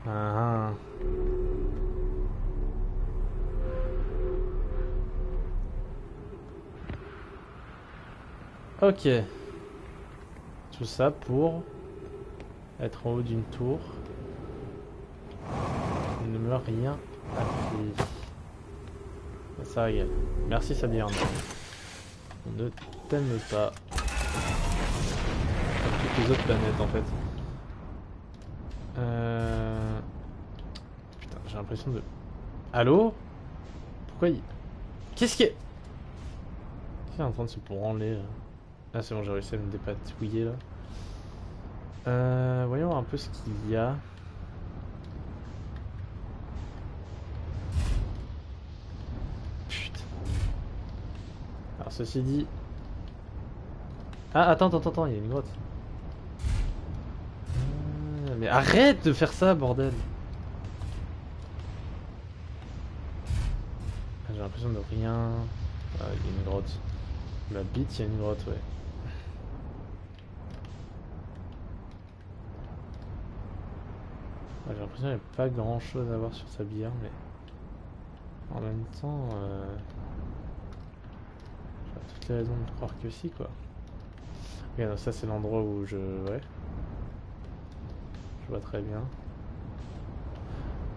Ah, ah. Ok. Tout ça pour être en haut d'une tour. Il ne me rien appris. Ça régale. Merci Sabine. On ne t'aime pas. Comme toutes les autres planètes en fait. Putain, j'ai l'impression de... Allô? Pourquoi il... Qu'est-ce qui est... Qu'est-ce qui est en train de se branler là? Ah c'est bon, j'ai réussi à me dépatouiller là. Voyons un peu ce qu'il y a. Putain. Alors ceci dit... Ah attends, il y a une grotte. Mais arrête de faire ça, bordel. J'ai l'impression de rien... Ah, il y a une grotte. Ma bite, il y a une grotte, ouais. J'ai l'impression qu'il n'y a pas grand chose à voir sur sa bière, mais en même temps, j'ai toutes les raisons de croire que si, quoi. Regarde, ça c'est l'endroit où je... Ouais. Je vois très bien.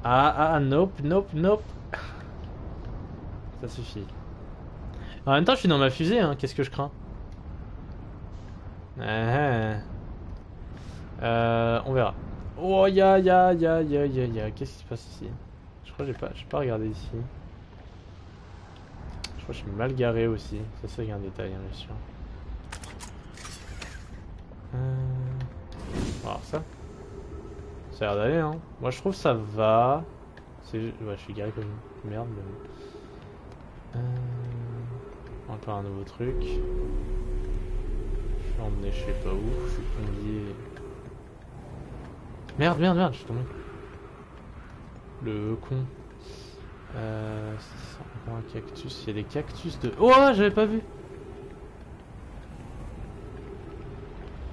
Ah, nope. Ça suffit. En même temps, je suis dans ma fusée, hein, qu'est-ce que je crains? On verra. Oh, qu'est-ce qui se passe ici? Je crois que j'ai pas regardé ici. Je crois que je suis mal garé aussi. Ça, c'est un détail, hein, bien sûr. Alors ça a l'air d'aller, hein. Moi, je trouve ça va. Ouais, je suis garé comme une merde, mais... Encore un nouveau truc. Je suis emmené je sais pas où. Je suis convié... Merde, je suis tombé. Le con. C'est encore un cactus. Il y a des cactus de... Oh, j'avais pas vu.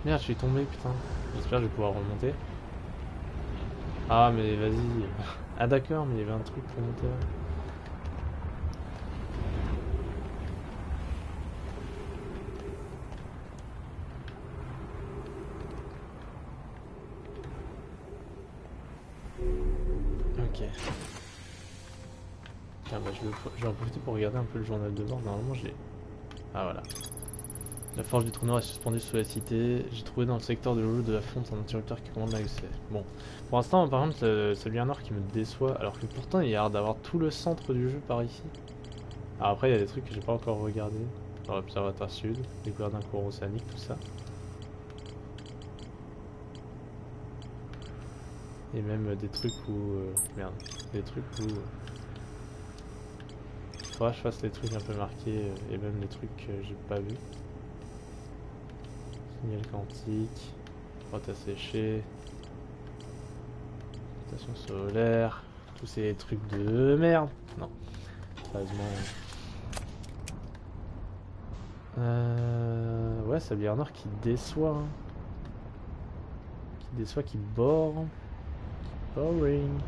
Merde, je suis tombé, putain. J'espère que je vais pouvoir remonter. Ah, mais vas-y. Ah, d'accord, mais il y avait un truc pour monter là. Ok. Tiens, bah, je vais en profiter pour regarder un peu le journal de bord. Normalement, j'ai... Ah, voilà. La forge du trou noir est suspendue sous la cité. J'ai trouvé dans le secteur de l'eau de la fonte un interrupteur qui commande l'accès. Bon. Pour l'instant, par contre, c'est bien noir qui me déçoit. Alors que pourtant, il y a l'air d'avoir tout le centre du jeu par ici. Alors après, il y a des trucs que j'ai pas encore regardé. Dans l'observatoire sud, découverte d'un courant océanique, tout ça. Et même des trucs où... merde. Des trucs où... faudra que je fasse les trucs un peu marqués et même les trucs que j'ai pas vus. Signal quantique. Grotte à sécher. Station solaire. Tous ces trucs de merde. Non. Sérieusement. Ouais, sablière noire qui déçoit. Hein. Qui déçoit, qui bore. Boring.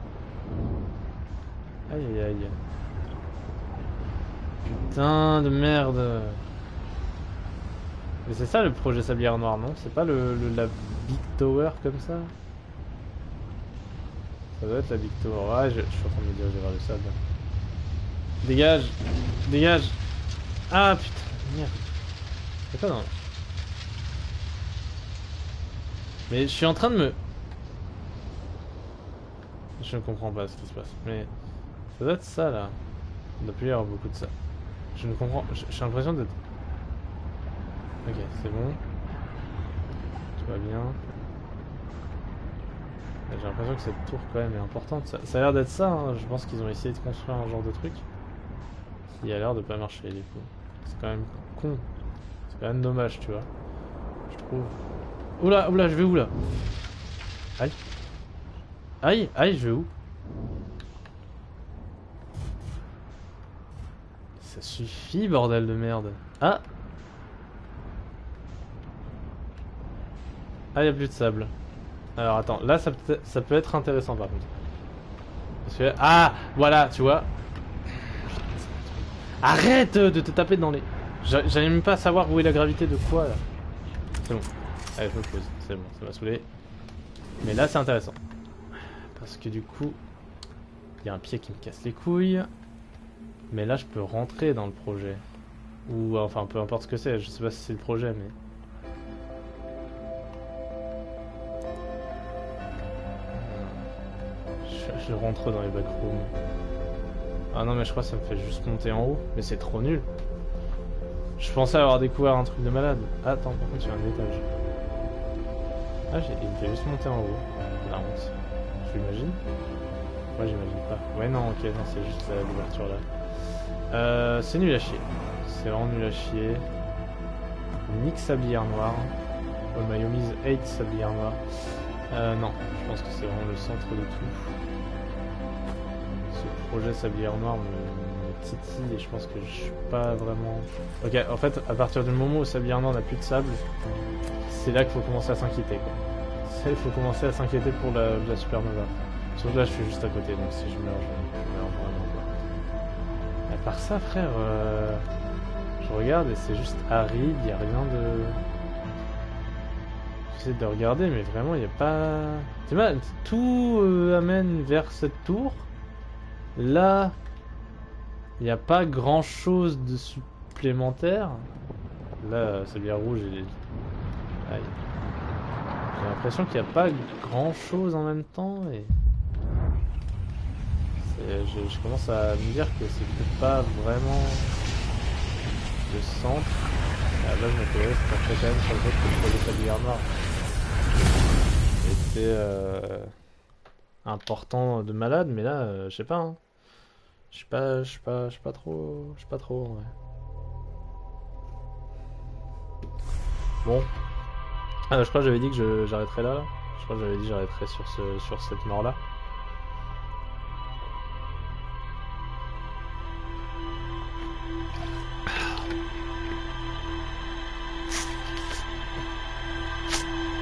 Aïe. Putain de merde. Mais c'est ça le projet sablière noire, non? C'est pas la Big Tower comme ça? Ça doit être la Big Tower. Ouais, je suis en train de me diriger vers le sable. Dégage. Ah putain, merde. C'est quoi non? Mais je suis en train de me... Je ne comprends pas ce qui se passe. Mais ça doit être ça là. Il doit plus y avoir beaucoup de ça. Je ne comprends... J'ai l'impression d'être... Ok, c'est bon. Tout va bien. J'ai l'impression que cette tour quand même est importante. Ça a l'air d'être ça, hein. Je pense qu'ils ont essayé de construire un genre de truc qui a l'air de pas marcher du coup. C'est quand même con. C'est quand même dommage, tu vois. Je trouve. Oula, je vais où là? Aïe, je vais où? Ça suffit, bordel de merde. Ah, il n'y a plus de sable. Alors attends, là ça peut être intéressant par contre. Parce que... Ah, voilà, tu vois. Arrête de te taper dans les... J'allais même pas savoir où est la gravité de quoi là. C'est bon. Allez, je me pose. C'est bon, ça va saouler. Mais là c'est intéressant. Parce que du coup, il y a un pied qui me casse les couilles. Mais là je peux rentrer dans le projet. Ou enfin peu importe ce que c'est, je sais pas si c'est le projet mais... Je rentre dans les backrooms. Ah non mais je crois que ça me fait juste monter en haut. Mais c'est trop nul. Je pensais avoir découvert un truc de malade. Ah, attends, par contre il y a un étage. Ah, il me fait juste monter en haut. La honte. Tu l'imagines? Moi j'imagine pas. Ouais non, ok, non c'est juste l'ouverture là. C'est nul à chier. C'est vraiment nul à chier. Nick sablière noire. Oh my homies hate sablière noire. Non, je pense que c'est vraiment le centre de tout. Ce projet Sablière Noire me titille et je pense que je suis pas vraiment... Ok, en fait, à partir du moment où Sablière Noire n'a plus de sable, c'est là qu'il faut commencer à s'inquiéter, quoi. C'est là qu'il faut commencer à s'inquiéter pour la supernova. Sauf que là, je suis juste à côté, donc si je meurs, je meurs vraiment, quoi. À part ça, frère, je regarde et c'est juste aride, il n'y a rien de... J'essaie de regarder, mais vraiment, il n'y a pas... Tu vois, tout amène vers cette tour. Là, il n'y a pas grand chose de supplémentaire. Là, Sablière Rouge, aïe. J'ai l'impression qu'il n'y a pas grand chose en même temps et... Je commence à me dire que c'est peut-être pas vraiment le centre. À la base, je me posais quand même sur le fait que le projet Sablière Noire était important de malade, mais là, je sais pas, hein. Je suis pas trop, ouais. Bon. Je crois que j'avais dit que j'arrêterais là. Je crois que j'avais dit que j'arrêterais sur cette mort-là.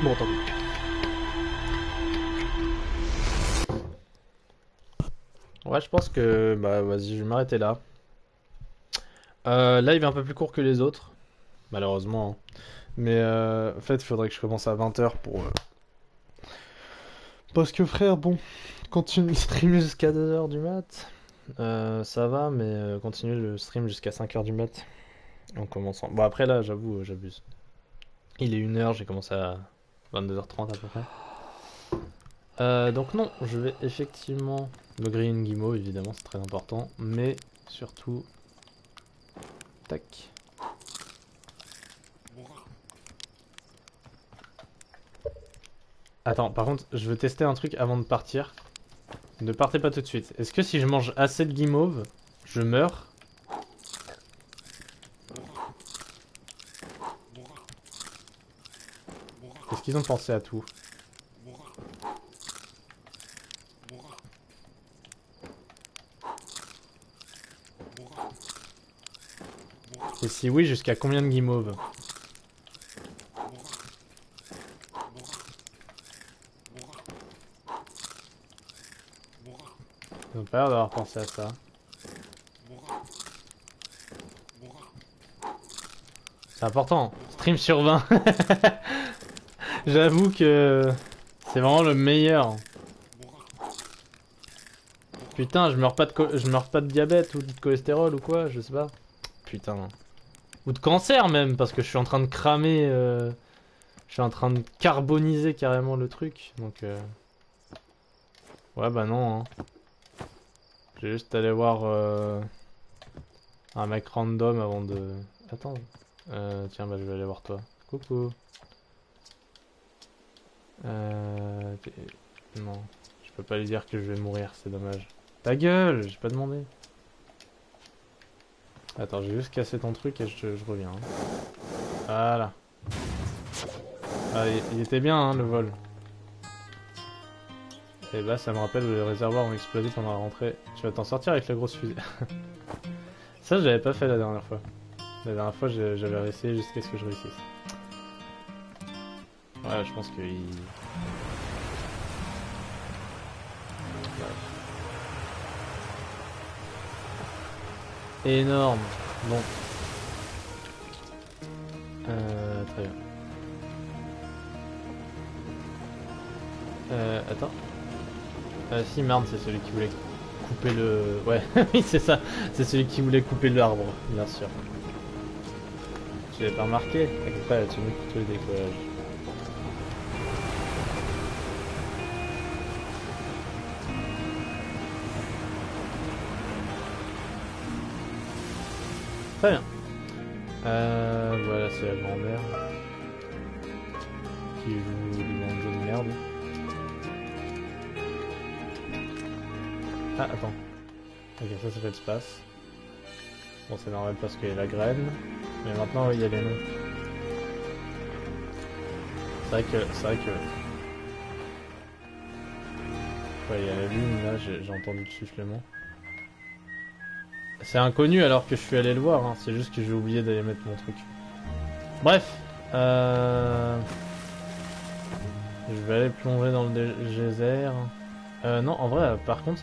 Bon, tant pis. Ouais, je pense que... Bah, vas-y, je vais m'arrêter là. Là, il est un peu plus court que les autres. Malheureusement, hein. Mais en fait, il faudrait que je commence à 20h pour... Parce que frère, bon, continuer le stream jusqu'à 2h du mat, ça va, mais continuer le stream jusqu'à 5h du mat en commençant. Bon, après là, j'avoue, j'abuse. Il est 1h, j'ai commencé à 22h30 à peu près. Donc non, je vais effectivement me griller une guimauve, évidemment, c'est très important, mais surtout... Tac. Attends, par contre, je veux tester un truc avant de partir. Ne partez pas tout de suite. Est-ce que si je mange assez de guimauve, je meurs? Est-ce qu'ils ont pensé à tout? Et si oui, jusqu'à combien de guimauve? Ils ont pas l'air d'avoir pensé à ça. C'est important. Stream sur 20. J'avoue que c'est vraiment le meilleur. Putain, je meurs pas de diabète ou de cholestérol ou quoi, je sais pas. Putain. Ou de cancer même, parce que je suis en train de cramer... Je suis en train de carboniser carrément le truc, donc... Ouais, bah non, hein. Je vais juste aller voir un mec random avant de... Attends. Tiens, bah je vais aller voir toi. Coucou. Non. Je peux pas lui dire que je vais mourir, c'est dommage. Ta gueule, j'ai pas demandé. Attends, j'ai juste cassé ton truc et je reviens. Hein. Voilà. Ah, il était bien, hein, le vol. Et là, ça me rappelle où les réservoirs ont explosé pendant la rentrée. Tu vas t'en sortir avec la grosse fusée. Ça, je l'avais pas fait la dernière fois. La dernière fois, j'avais réessayé jusqu'à ce que je réussisse. Ouais, je pense qu'il... Énorme. Bon. Très bien. Attends. Si, merde, c'est celui qui voulait couper le... Ouais, oui, c'est ça. C'est celui qui voulait couper l'arbre, bien sûr. Je l'avais pas remarqué. Après, tu me coupes le décollage. Très bien. Voilà, c'est la grand-mère qui joue du banjo de merde. Ah, attends. Ok, ça fait le space. Bon, c'est normal parce qu'il y a la graine. Mais maintenant, il y a les noms. C'est vrai que... quoi, il y a la lune là, j'ai entendu le sifflement. C'est inconnu alors que je suis allé le voir, hein. C'est juste que j'ai oublié d'aller mettre mon truc. Bref, je vais aller plonger dans le geyser. Non, en vrai, par contre,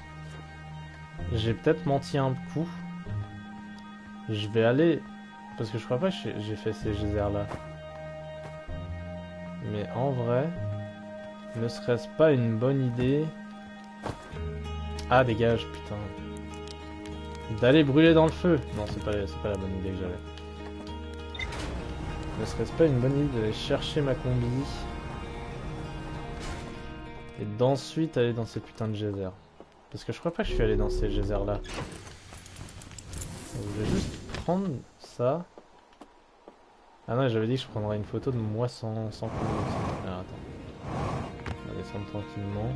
j'ai peut-être menti un coup. Je vais aller... Parce que je crois pas que j'ai fait ces geysers là. Mais en vrai, ne serait-ce pas une bonne idée... Ah, dégage, putain. D'aller brûler dans le feu. Non, c'est pas la bonne idée que j'avais. Ne serait-ce pas une bonne idée d'aller chercher ma combi et d'ensuite aller dans ces putains de geysers. Parce que je crois pas que je suis allé dans ces geysers là. Je vais juste prendre ça. Ah non, j'avais dit que je prendrais une photo de moi sans combi. Alors attends. On va descendre tranquillement.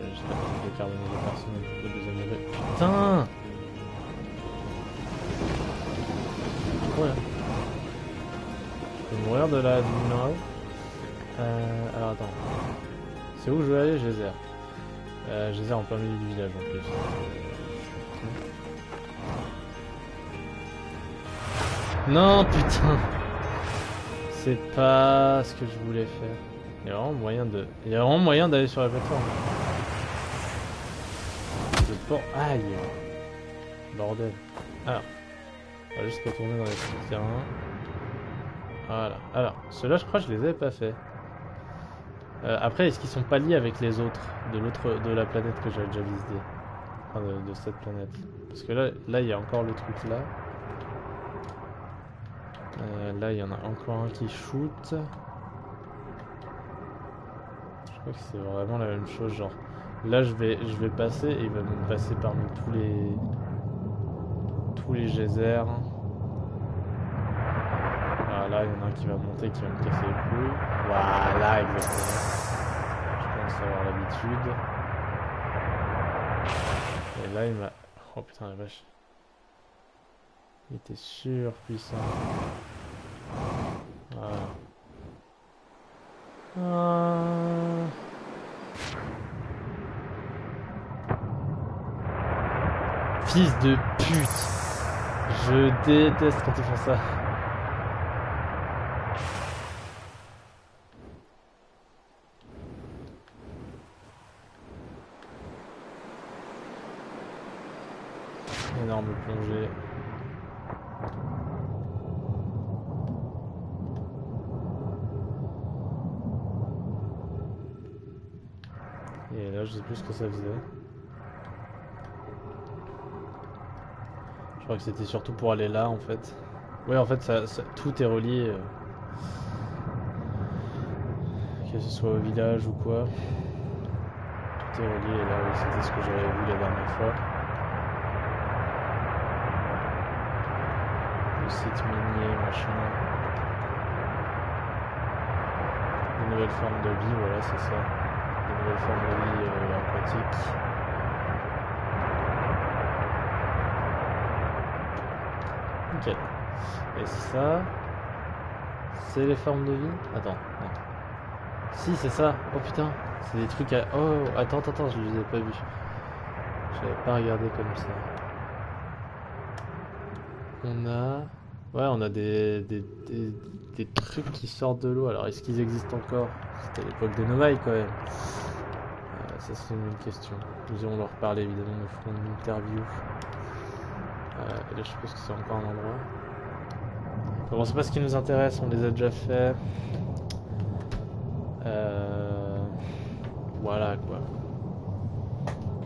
J'ai la piste de carbonise de personne au deuxième degré. Putain! Voilà. Je vais mourir de la minerai. Alors attends. C'est où je veux aller? Geyser. Geyser en plein milieu du village en plus. Non putain! C'est pas ce que je voulais faire. Il y a vraiment moyen d'aller sur la plateforme. Aïe! Bordel. Alors. On va juste retourner dans les petits terrains. Voilà. Alors, ceux-là, je crois que je les avais pas fait. Après, est-ce qu'ils sont pas liés avec les autres de la planète que j'avais déjà visité? Enfin, de cette planète. Parce que là, il y a encore le truc là. Là, il y en a encore un qui shoot. Je crois que c'est vraiment la même chose. Genre, là, je vais passer et il va me passer parmi tous les geysers. Là, il y en a un qui va monter, qui va me casser les couilles. Voilà, exactement. Je pense avoir l'habitude. Et là, il m'a... Oh putain, la vache. Il était surpuissant. Voilà. Fils de pute! Je déteste quand ils font ça. Énorme plongée. Et là, je sais plus ce que ça faisait. Je crois que c'était surtout pour aller là en fait. Ouais, en fait, tout est relié. Que ce soit au village ou quoi. Tout est relié. Et là, oui, c'était ce que j'avais vu la dernière fois. Le site minier, machin. Des nouvelles formes de vie, voilà, c'est ça. Des nouvelles formes de vie aquatiques. Ok. Et ça, c'est les formes de vie. Attends, non. Si, c'est ça. Oh putain, c'est des trucs à... Oh, attends, je les ai pas vus. J'avais pas regardé comme ça. On a... Ouais, on a des trucs qui sortent de l'eau. Alors, est-ce qu'ils existent encore? C'était l'époque des novailles quand même. Ça, c'est une bonne question. Nous allons leur parler évidemment. Nous ferons une interview. Et là, je suppose que c'est encore un endroit. Bon, c'est pas ce qui nous intéresse, on les a déjà fait. Voilà quoi.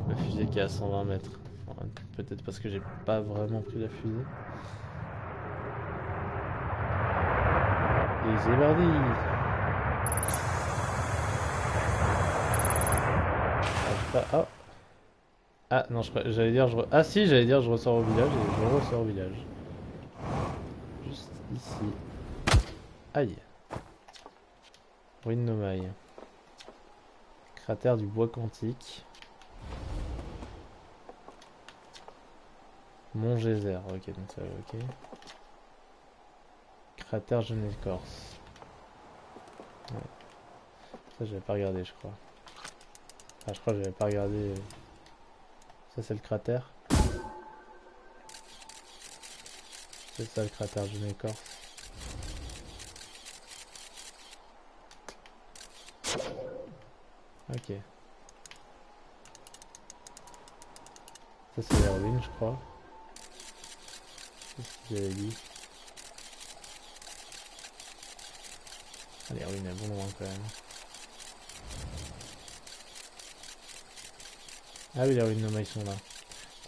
La fusée qui est à 120 mètres. Enfin, peut-être parce que j'ai pas vraiment pris la fusée. Et c'est parti. Oh. Ah non, j'allais dire ah si, j'allais dire je ressors au village et je ressors au village. Juste ici. Aïe. Ruine Nomaille. Cratère du bois quantique. Mont Geyser, ok, donc ça va, ok. Cratère Jeune Écorce. Ouais. Ça, j'avais pas regardé, je crois. Ah, je crois que j'avais pas regardé. Ça, c'est le cratère. C'est ça le cratère du Mécor. Ok. Ça, c'est les ruines, je crois. Qu'est-ce que j'avais dit? Ah, les ruines, elles vont loin quand même. Ah oui, les ruines de Nomai sont là.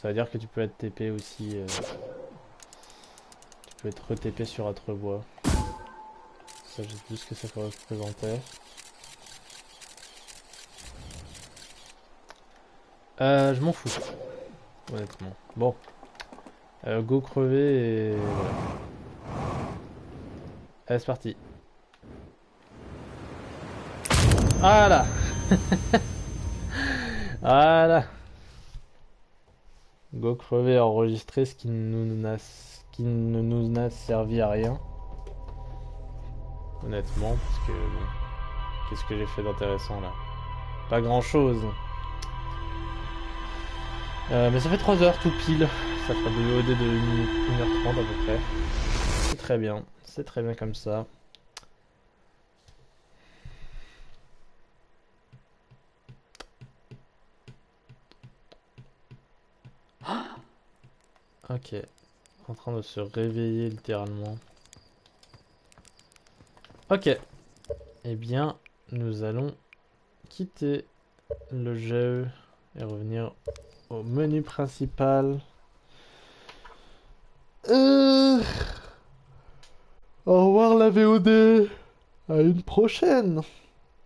Ça veut dire que tu peux être TP aussi. Tu peux être re-TP sur Atrebois. Ça, je sais plus ce que ça représentait. Je m'en fous, honnêtement. Bon. Go crever et voilà. Allez, c'est parti. Voilà. Voilà. Go crever et enregistrer ce qui ne nous a servi à rien. Honnêtement, parce que bon, qu'est-ce que j'ai fait d'intéressant là? Pas grand chose. Mais ça fait 3 heures tout pile. Ça fera de VOD de 1h30 à peu près. C'est très bien. C'est très bien comme ça. Ok. En train de se réveiller littéralement. Ok. Eh bien, nous allons quitter le jeu et revenir au menu principal. Au revoir la VOD. À une prochaine.